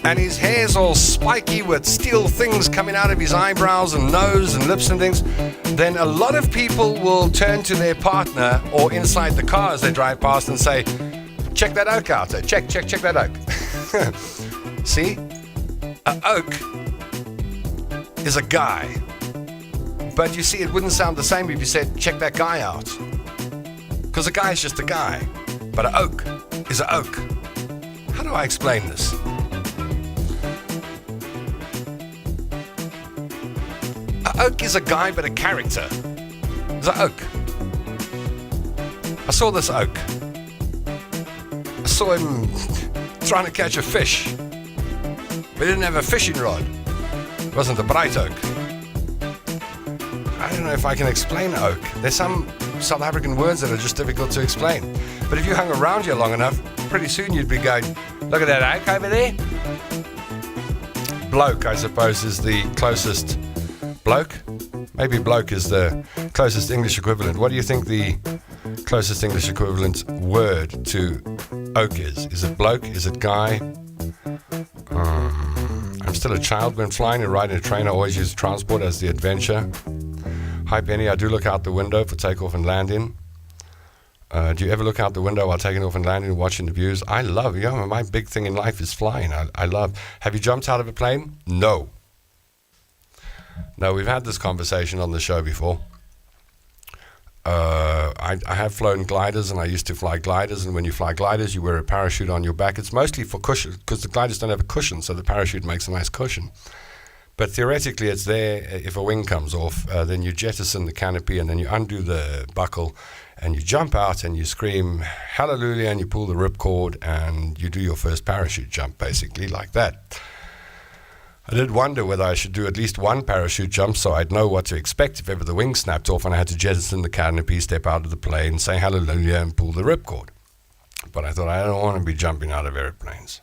and his hair's all spiky with steel things coming out of his eyebrows and nose and lips and things, then a lot of people will turn to their partner or inside the car as they drive past and say, check that oak out, check that oak. See? An oak is a guy. But you see, it wouldn't sound the same if you said, check that guy out. Because a guy is just a guy. But an oak is an oak. How do I explain this? An oak is a guy, but a character. It's an oak. I saw this oak. I saw him trying to catch a fish. But he didn't have a fishing rod. It wasn't a bright oak. I don't know if I can explain oak. There's some South African words that are just difficult to explain. But if you hung around here long enough, pretty soon you'd be going, look at that oak over there. Bloke, I suppose, is the closest. Bloke? Maybe bloke is the closest English equivalent. What do you think the closest English equivalent word to oak is? Is it bloke? Is it guy? I'm still a child when flying and riding a train. I always use transport as the adventure. Hi, Penny. I do look out the window for takeoff and landing. Do you ever look out the window while taking off and landing and watching the views? I love, my big thing in life is flying. I love. Have you jumped out of a plane? No. No, we've had this conversation on the show before. I have flown gliders, and I used to fly gliders, and when you fly gliders, you wear a parachute on your back. It's mostly for cushion, because the gliders don't have a cushion, so the parachute makes a nice cushion. But theoretically, it's there. If a wing comes off, then you jettison the canopy, and then you undo the buckle, and you jump out, and you scream, hallelujah, and you pull the ripcord, and you do your first parachute jump, basically, like that. I did wonder whether I should do at least one parachute jump so I'd know what to expect if ever the wing snapped off and I had to jettison the canopy, step out of the plane, say hallelujah, and pull the ripcord. But I thought, I don't want to be jumping out of airplanes.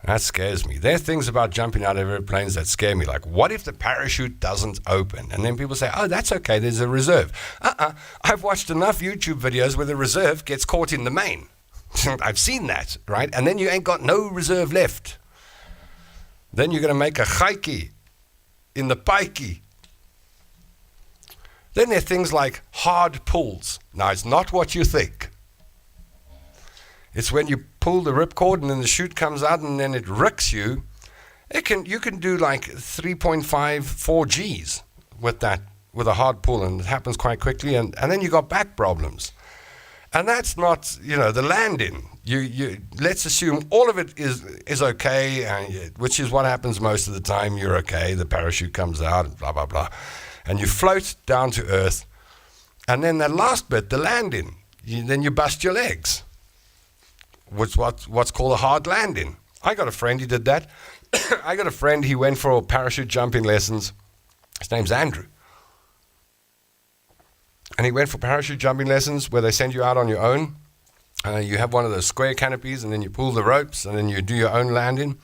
That scares me. There are things about jumping out of airplanes that scare me, like what if the parachute doesn't open? And then people say, oh, that's okay, there's a reserve. I've watched enough YouTube videos where the reserve gets caught in the main. I've seen that, right? And then you ain't got no reserve left. Then you're going to make a chaiki in the pikey. Then there are things like hard pulls. Now, it's not what you think. It's when you pull the ripcord and then the chute comes out and then it ricks you. You can do like 3.5, 4 Gs with a hard pull, and it happens quite quickly. And then you got back problems. And that's not, the landing. You let's assume all of it is okay, which is what happens most of the time. You're okay. The parachute comes out, and blah blah blah, and you float down to earth. And then that last bit, the landing, then you bust your legs. What's called a hard landing. I got a friend, he did that. I got a friend, he went for parachute jumping lessons. His name's Andrew. And he went for parachute jumping lessons where they send you out on your own. You have one of those square canopies, and then you pull the ropes, and then you do your own landing.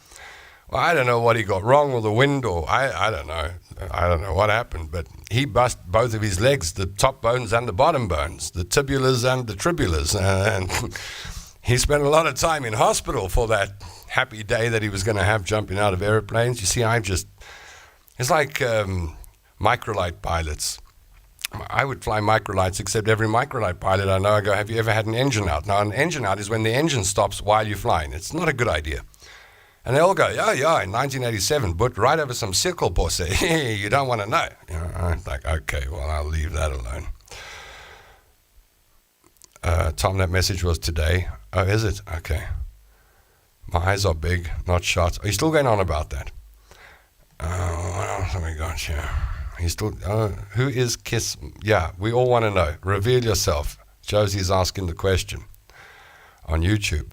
Well, I don't know what he got wrong, or the wind, or I don't know. I don't know what happened, but he bust both of his legs, the top bones and the bottom bones, the tibulas and the tribulas. And he spent a lot of time in hospital for that happy day that he was going to have jumping out of airplanes. You see, it's like microlight pilots. I would fly microlights, except every microlight pilot I know, I go, have you ever had an engine out? Now, an engine out is when the engine stops while you're flying. It's not a good idea. And they all go, yeah, in 1987, but right over some circle posse. You don't want to know. I'm like, okay, well, I'll leave that alone. Tom, that message was today. Oh, is it? Okay. My eyes are big, not shot. Are you still going on about that? What else have we got here? Who is Kiss? Yeah, we all want to know. Reveal yourself. Josie's asking the question on YouTube.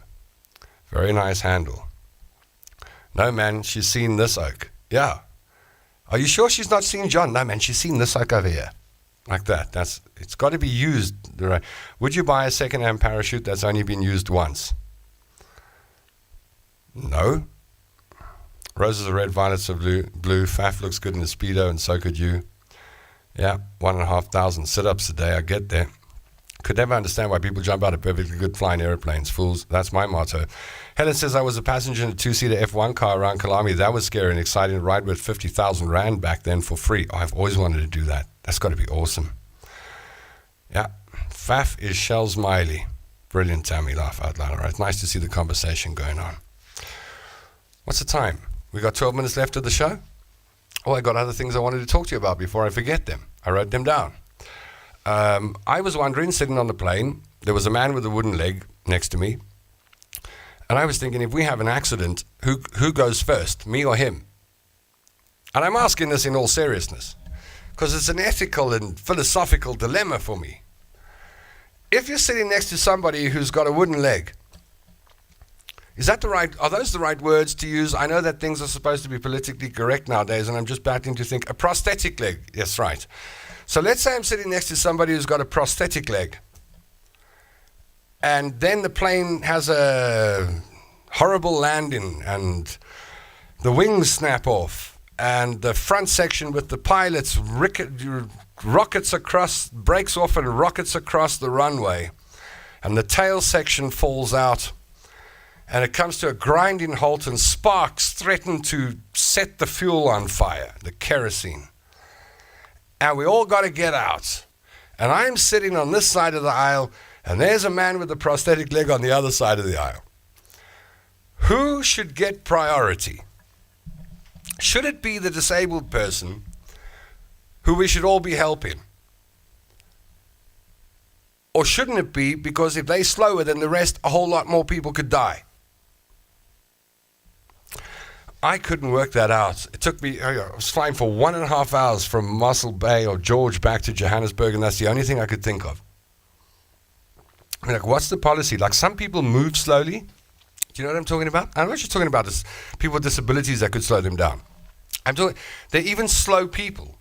Very nice handle. No, man, she's seen this oak. Yeah. Are you sure she's not seen John? No, man, she's seen this oak over here. Like that. It's got to be used. Right. Would you buy a second-hand parachute that's only been used once? No. Roses are red, violets are blue. Faf looks good in the Speedo, and so could you. Yeah, 1,500 sit-ups a day. I get there. Could never understand why people jump out of perfectly good flying airplanes. Fools. That's my motto. Helen says, I was a passenger in a two-seater F1 car around Kalami. That was scary and exciting. To ride with 50,000 Rand back then for free. Oh, I've always wanted to do that. That's got to be awesome. Yeah. Faf is Shell Smiley. Brilliant, Tammy. Laugh out loud. All right. Nice to see the conversation going on. What's the time? We got 12 minutes left of the show. Oh, I got other things I wanted to talk to you about before I forget them. I wrote them down. I was wondering, sitting on the plane, there was a man with a wooden leg next to me. And I was thinking, if we have an accident, who goes first, me or him? And I'm asking this in all seriousness, because it's an ethical and philosophical dilemma for me. If you're sitting next to somebody who's got a wooden leg, are those the right words to use? I know that things are supposed to be politically correct nowadays, and I'm just batting to think, a prosthetic leg. Yes, right. So let's say I'm sitting next to somebody who's got a prosthetic leg, and then the plane has a horrible landing, and the wings snap off, and the front section with the pilots rockets across, breaks off and rockets across the runway, and the tail section falls out. And it comes to a grinding halt, and sparks threaten to set the fuel on fire, the kerosene. And we all got to get out. And I'm sitting on this side of the aisle, and there's a man with a prosthetic leg on the other side of the aisle. Who should get priority? Should it be the disabled person who we should all be helping? Or shouldn't it be? Because if they're slower than the rest, a whole lot more people could die. I couldn't work that out. It took me, I was flying for 1.5 hours from Mossel Bay or George back to Johannesburg, and that's the only thing I could think of. I mean, like, what's the policy? Like, some people move slowly. Do you know what I'm talking about? I'm not just talking about this, people with disabilities that could slow them down. They're even slow people.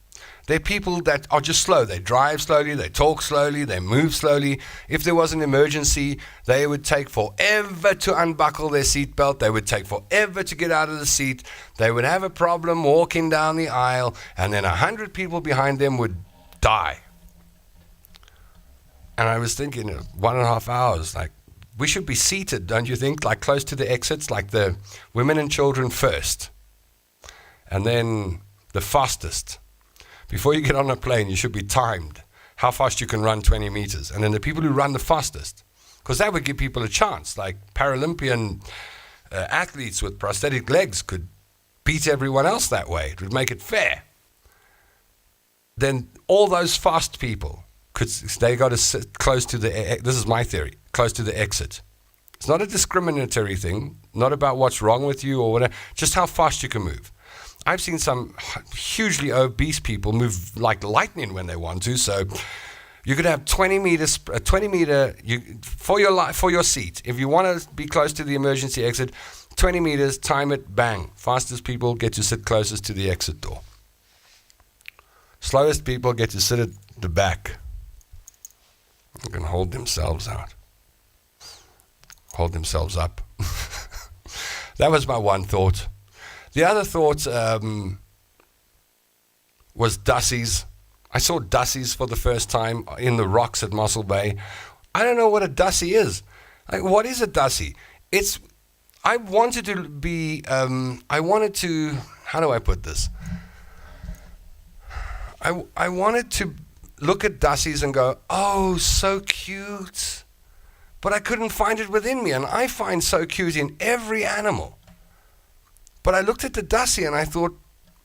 They're people that are just slow. They drive slowly, they talk slowly, they move slowly. If there was an emergency, they would take forever to unbuckle their seatbelt. They would take forever to get out of the seat. They would have a problem walking down the aisle, and then 100 people behind them would die. And I was thinking, 1.5 hours, like, we should be seated, don't you think? Like, close to the exits, like the women and children first. And then the fastest. Before you get on a plane, you should be timed how fast you can run 20 meters. And then the people who run the fastest, because that would give people a chance. Like Paralympian athletes with prosthetic legs could beat everyone else that way. It would make it fair. Then all those fast people, they got to sit close to this is my theory, close to the exit. It's not a discriminatory thing, not about what's wrong with you or whatever, just how fast you can move. I've seen some hugely obese people move like lightning when they want to. So you could have 20 meters, for your seat. If you want to be close to the emergency exit, 20 meters, time it, bang. Fastest people get to sit closest to the exit door. Slowest people get to sit at the back. They can hold themselves out. Hold themselves up. That was my one thought. The other thought was Dussies. I saw Dussies for the first time in the rocks at Mossel Bay. I don't know what a Dussie is. Like, what is a Dussie? I wanted to, how do I put this? I wanted to look at Dussies and go, oh, so cute. But I couldn't find it within me, and I find so cute in every animal. But I looked at the Dussie and I thought,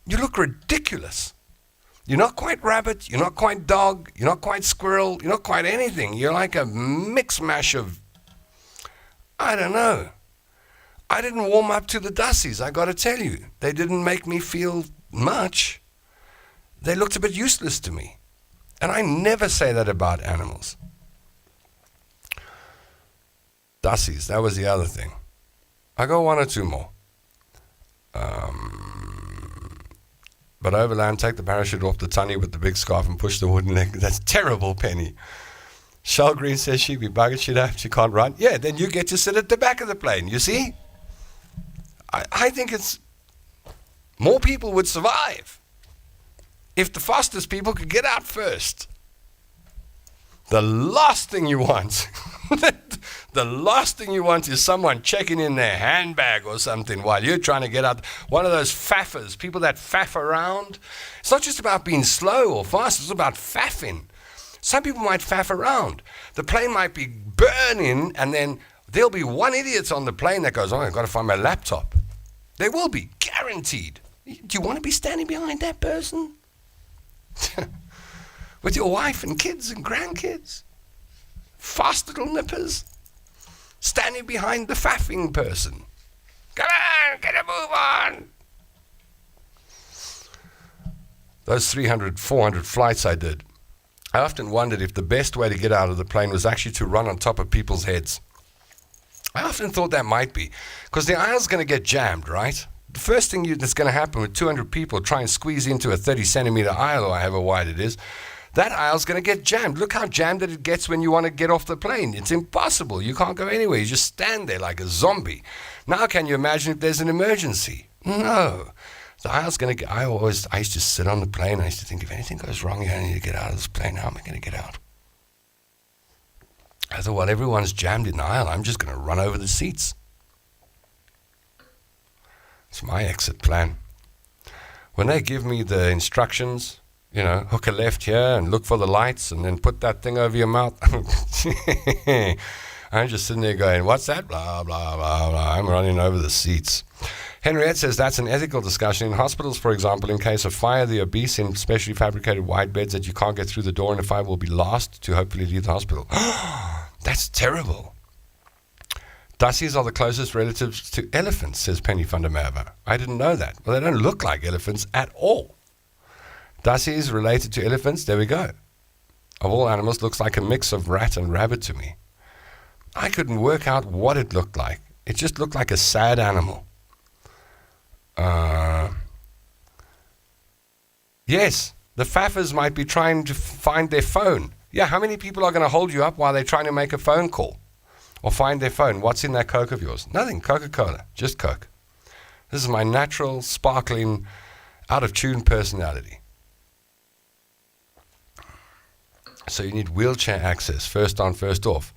you look ridiculous. You're not quite rabbit, you're not quite dog, you're not quite squirrel, you're not quite anything. You're like a mix mash of, I don't know. I didn't warm up to the Dussies, I got to tell you. They didn't make me feel much. They looked a bit useless to me. And I never say that about animals. Dussies, that was the other thing. I got one or two more. But overland, take the parachute off the tunny with the big scarf and push the wooden leg. That's terrible, Penny. Shell Green says she'd be buggered, she can't run. Yeah, then you get to sit at the back of the plane, you see? I think it's, more people would survive if the fastest people could get out first. The last thing you want, is someone checking in their handbag or something while you're trying to get out. One of those faffers, people that faff around. It's not just about being slow or fast, it's about faffing. Some people might faff around. The plane might be burning, and then there'll be one idiot on the plane that goes, oh, I've got to find my laptop. There will be, guaranteed. Do you want to be standing behind that person? With your wife and kids and grandkids? Fast little nippers? Standing behind the faffing person. Come on, get a move on. Those 300, 400 flights I did, I often wondered if the best way to get out of the plane was actually to run on top of people's heads. I often thought that might be, because the aisle's going to get jammed, right? The first thing that's going to happen with 200 people try and squeeze into a 30-centimeter aisle, or however wide it is, that aisle's going to get jammed. Look how jammed it gets when you want to get off the plane. It's impossible. You can't go anywhere. You just stand there like a zombie. Now can you imagine if there's an emergency? No. The aisle's going to get... I used to sit on the plane. I used to think, if anything goes wrong here, I need to get out of this plane. How am I going to get out? I thought, well, everyone's jammed in the aisle. I'm just going to run over the seats. It's my exit plan. When they give me the instructions... hook a left here and look for the lights and then put that thing over your mouth. I'm just sitting there going, what's that? Blah, blah, blah, blah. I'm running over the seats. Henriette says that's an ethical discussion. In hospitals, for example, in case of fire, the obese in specially fabricated wide beds that you can't get through the door and the fire will be last to hopefully leave the hospital. That's terrible. Dassies are the closest relatives to elephants, says Penny van der Merwe. I didn't know that. Well, they don't look like elephants at all. Dassies related to elephants, there we go. Of all animals, looks like a mix of rat and rabbit to me. I couldn't work out what it looked like. It just looked like a sad animal. Yes, the faffers might be trying to find their phone. Yeah, how many people are going to hold you up while they're trying to make a phone call? Or find their phone? What's in that Coke of yours? Nothing, Coca-Cola, just Coke. This is my natural, sparkling, out-of-tune personality. So you need wheelchair access, first on, first off.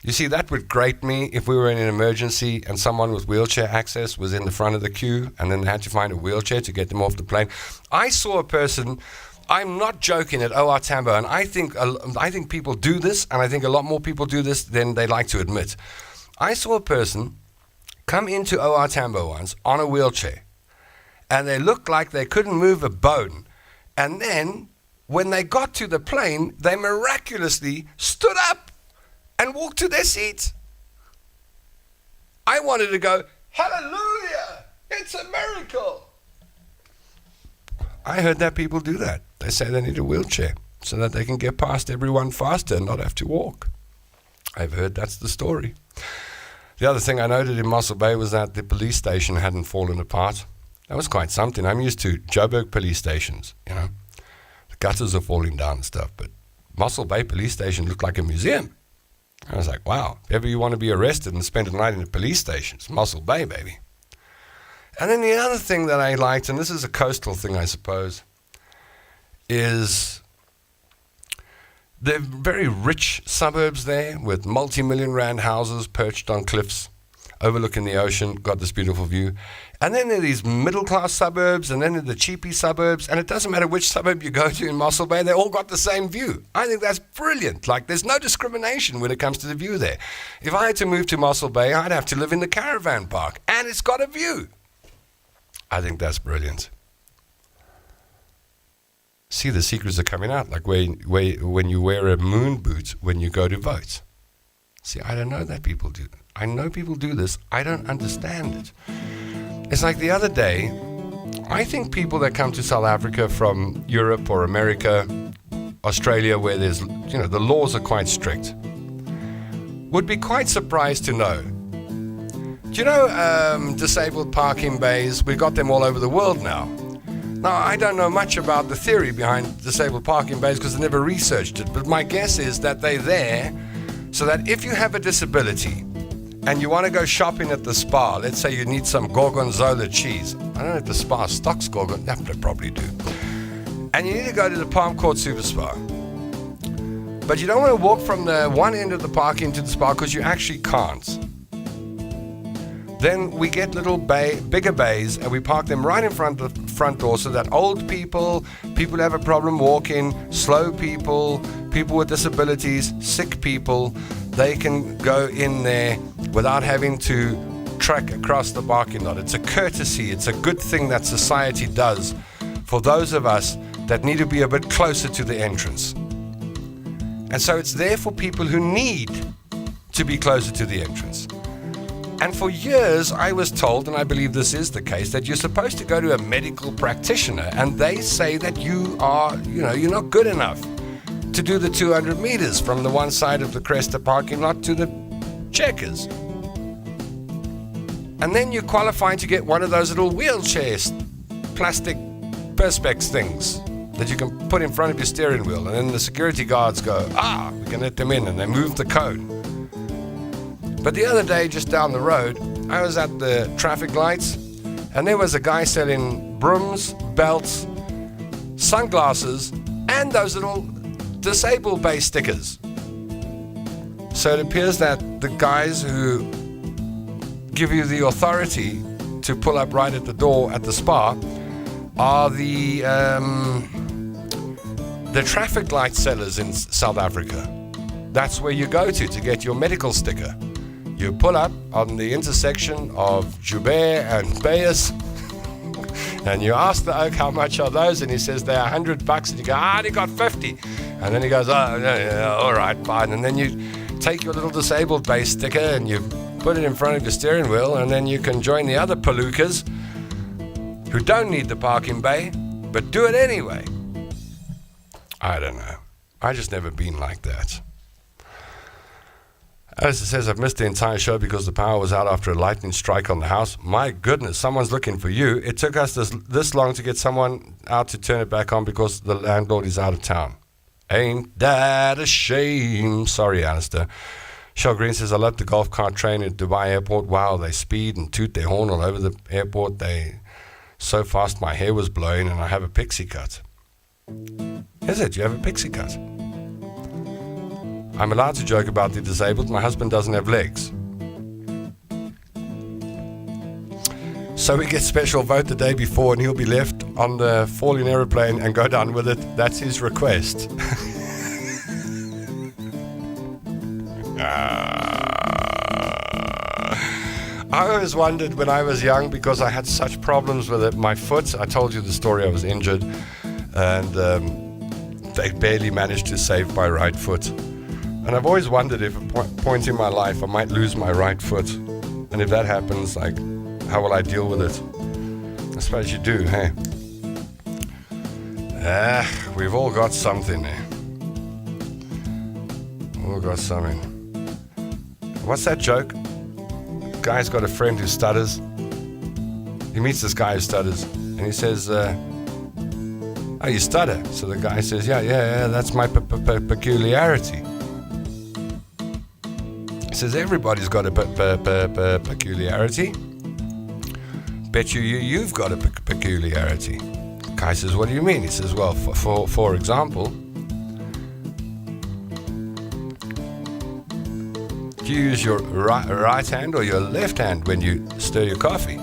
You see, that would grate me if we were in an emergency and someone with wheelchair access was in the front of the queue and then they had to find a wheelchair to get them off the plane. I saw a person, I'm not joking, at OR Tambo, and I think people do this, and I think a lot more people do this than they like to admit. I saw a person come into OR Tambo once on a wheelchair, and they looked like they couldn't move a bone. And then, when they got to the plane, they miraculously stood up and walked to their seat. I wanted to go, hallelujah, it's a miracle. I heard that people do that. They say they need a wheelchair so that they can get past everyone faster and not have to walk. I've heard that's the story. The other thing I noted in Mossel Bay was that the police station hadn't fallen apart. That was quite something. I'm used to Joburg police stations, you know. The gutters are falling down and stuff, but Mossel Bay police station looked like a museum. I was like, wow, if ever you want to be arrested and spend a night in a police station, it's Mossel Bay, baby. And then the other thing that I liked, and this is a coastal thing, I suppose, is the very rich suburbs there with multi-million rand houses perched on cliffs, overlooking the ocean, got this beautiful view. And then there are these middle-class suburbs, and then there are the cheapy suburbs, and it doesn't matter which suburb you go to in Mossel Bay, they all got the same view. I think that's brilliant. Like, there's no discrimination when it comes to the view there. If I had to move to Mossel Bay, I'd have to live in the caravan park, and it's got a view. I think that's brilliant. See, the secrets are coming out, like when you wear a moon boot when you go to vote. See, I don't know that people do. I know people do this. I don't understand it. It's like the other day, I think people that come to South Africa from Europe or America, Australia, where there's, you know, the laws are quite strict, would be quite surprised to know. Do you know disabled parking bays? We've got them all over the world now. Now, I don't know much about the theory behind disabled parking bays because I never researched it, but my guess is that they're there so that if you have a disability and you want to go shopping at the spa, let's say you need some gorgonzola cheese. I don't know if the spa stocks gorgonzola, they probably do. And you need to go to the Palm Court Super Spa. But you don't want to walk from the one end of the park into the spa because you actually can't. Then we get little bigger bays, and we park them right in front of the front door so that old people, people who have a problem walking, slow people, people with disabilities, sick people, they can go in there without having to trek across the parking lot. It's a courtesy, it's a good thing that society does for those of us that need to be a bit closer to the entrance. And so it's there for people who need to be closer to the entrance. And for years, I was told, and I believe this is the case, that you're supposed to go to a medical practitioner, and they say that you are, you're not good enough to do the 200 meters from the one side of the Cresta parking lot to the Checkers. And then you're qualified to get one of those little wheelchairs, plastic perspex things that you can put in front of your steering wheel, and then the security guards go, we can let them in, and they move the code. But the other day, just down the road, I was at the traffic lights, and there was a guy selling brooms, belts, sunglasses, and those little disabled base stickers. So it appears that the guys who give you the authority to pull up right at the door at the spa are the traffic light sellers in South Africa. That's where you go to get your medical sticker. You pull up on the intersection of Joubert and Bayes, and you ask the oak how much are those, and he says they're $100, and you go, I only got 50. And then he goes, oh, yeah, all right, fine. And then you take your little disabled bay sticker and you put it in front of your steering wheel, and then you can join the other palookas who don't need the parking bay, but do it anyway. I don't know. I just never been like that. Alistair says, I've missed the entire show because the power was out after a lightning strike on the house. My goodness, someone's looking for you. It took us this long to get someone out to turn it back on because the landlord is out of town. Ain't that a shame? Sorry, Alistair. Shell Green says, I love the golf cart train at Dubai Airport. Wow, they speed and toot their horn all over the airport. They so fast my hair was blowing and I have a pixie cut. Is it? You have a pixie cut? I'm allowed to joke about the disabled. My husband doesn't have legs. So we get special vote the day before and he'll be left on the falling aeroplane and go down with it. That's his request. I always wondered when I was young, because I had such problems with it. My foot, I told you the story, I was injured, and they barely managed to save my right foot. And I've always wondered if at a point in my life I might lose my right foot. And if that happens, like, how will I deal with it? I suppose you do, hey? We've all got something there. All got something. What's that joke? Guy's got a friend who stutters. He meets this guy who stutters, and he says, oh, you stutter? So the guy says, yeah, that's my peculiarity. He says, everybody's got a peculiarity. Bet you've got a peculiarity. The guy says, what do you mean? He says, well, for example, do you use your right hand or your left hand when you stir your coffee?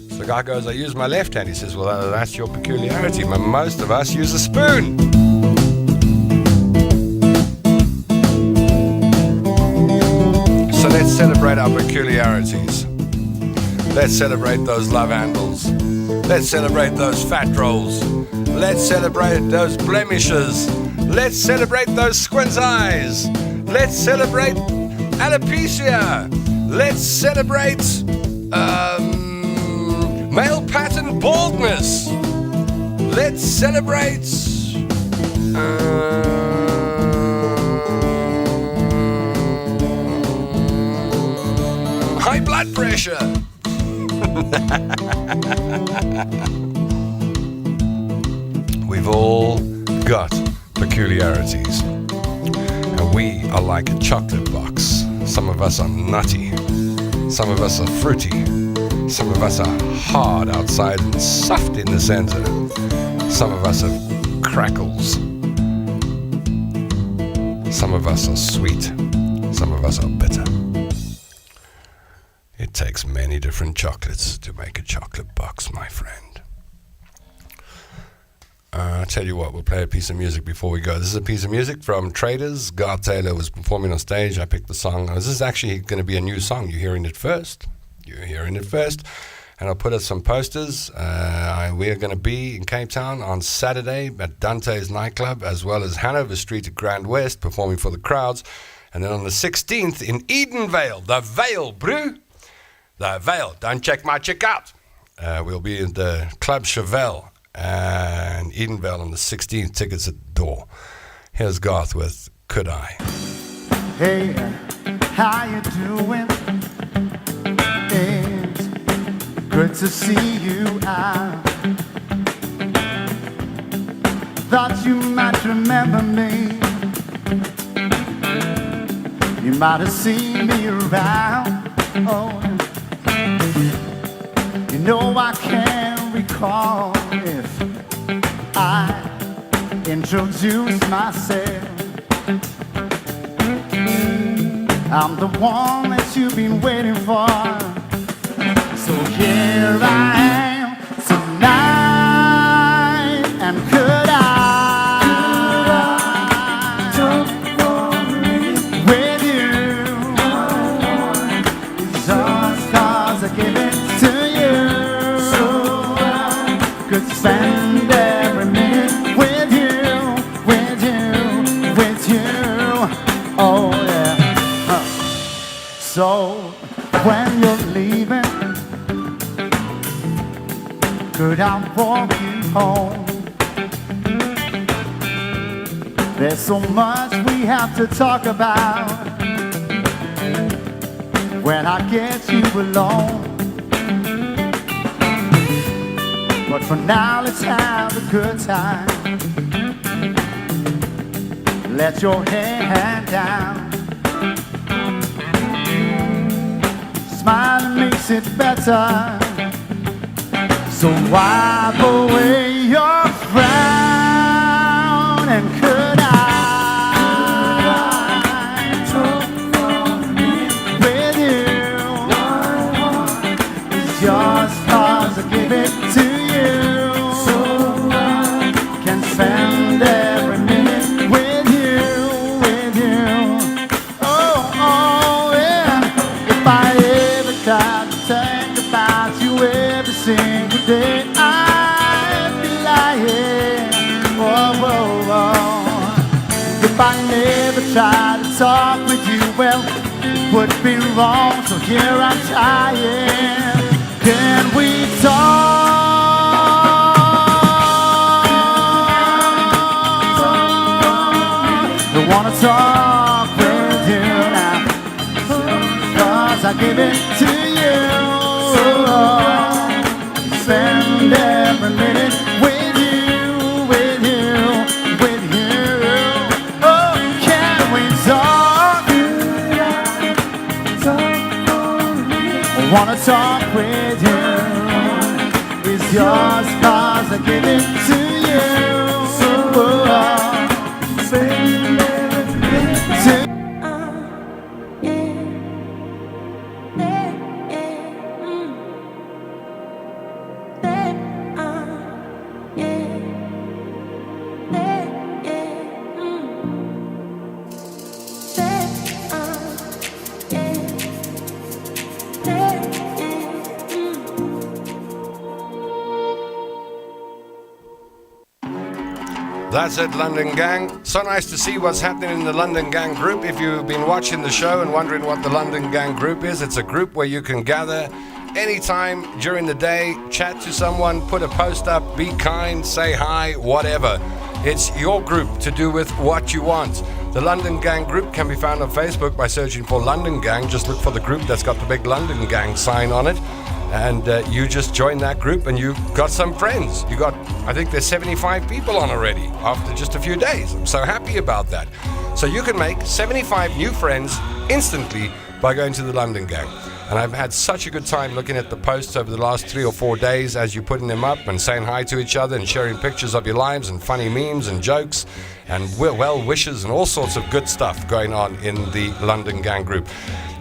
So the guy goes, I use my left hand. He says, well, that's your peculiarity. Most of us use a spoon. So let's celebrate our peculiarities. Let's celebrate those love handles. Let's celebrate those fat rolls. Let's celebrate those blemishes. Let's celebrate those squint eyes. Let's celebrate alopecia. Let's celebrate male pattern baldness. Let's celebrate high blood pressure. We've all got peculiarities, and we are like a chocolate box. Some of us are nutty, some of us are fruity, some of us are hard outside and soft in the center, some of us have crackles, some of us are sweet, some of us are bitter. It takes many different chocolates to make a chocolate box, my friend. I'll tell you what, we'll play a piece of music before we go. This is a piece of music from Traders. Garth Taylor was performing on stage. I picked the song. This is actually going to be a new song. You're hearing it first. And I'll put up some posters. We are going to be in Cape Town on Saturday at Dante's nightclub, as well as Hanover Street at Grand West, performing for the crowds. And then on the 16th in Edenvale, the Vale, brew. The Vale. Don't check my chick out. We'll be at the Club Chevelle and Edenvale on the 16th. Tickets at the door. Here's Garth with Could I? Hey, how you doing? It's good to see you out. Thought you might remember me. You might have seen me around. Oh, you know I can't recall if I introduced myself. I'm the one that you've been waiting for. So here I am tonight, and could I talk with you? 'cause I give it to you. So I could spend every minute with you, with you, with you. Oh yeah. So when you're leaving, could I walk you home? There's so much we have to talk about when I get you alone. But for now, let's have a good time. Let your hair hang down. Smiling makes it better. So wipe away your frown and could I talk with you? It's yours 'cause I give it to you. So I can spend every minute with you, with you. Oh, oh yeah. If I ever tried to think about you every single day, I'd be lying. Whoa, whoa, whoa. If I never tried to talk with you, well, it would be wrong. So here I'm trying. Can we talk? I wanna talk with you now, 'cause I give it to you. Spend every minute with you, with you, with you. Oh, can we talk? I wanna talk with you. It's yours 'cause I give it to you. Spend every minute to That's it, London Gang. So nice to see what's happening in the London Gang group. If you've been watching the show and wondering what the London Gang group is, it's a group where you can gather anytime during the day, chat to someone, put a post up, be kind, say hi, whatever. It's your group to do with what you want. The London Gang group can be found on Facebook by searching for London Gang. Just look for the group that's got the big London Gang sign on it. And you just join that group and you've got some friends. You got, I think there's 75 people on already after just a few days. I'm so happy about that. So you can make 75 new friends instantly by going to the London Gang. And I've had such a good time looking at the posts over the last 3 or 4 days as you're putting them up and saying hi to each other and sharing pictures of your lives and funny memes and jokes and well wishes and all sorts of good stuff going on in the London Gang group.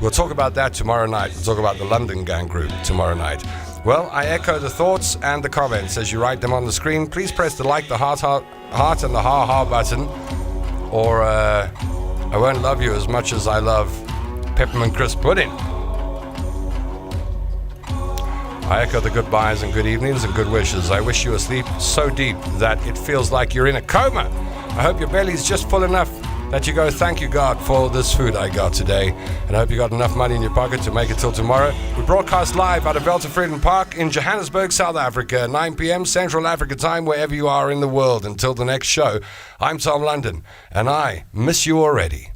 We'll talk about that tomorrow night. We'll talk about the London Gang group tomorrow night. Well, I echo the thoughts and the comments as you write them on the screen. Please press the like, the heart and the ha button, or I won't love you as much as I love peppermint crisp pudding. I echo the goodbyes and good evenings and good wishes. I wish you a sleep so deep that it feels like you're in a coma. I hope your belly's just full enough that you go, thank you, God, for this food I got today. And I hope you got enough money in your pocket to make it till tomorrow. We broadcast live out of Weltevreden Park in Johannesburg, South Africa, 9 p.m. Central Africa time, wherever you are in the world. Until the next show, I'm Tom London, and I miss you already.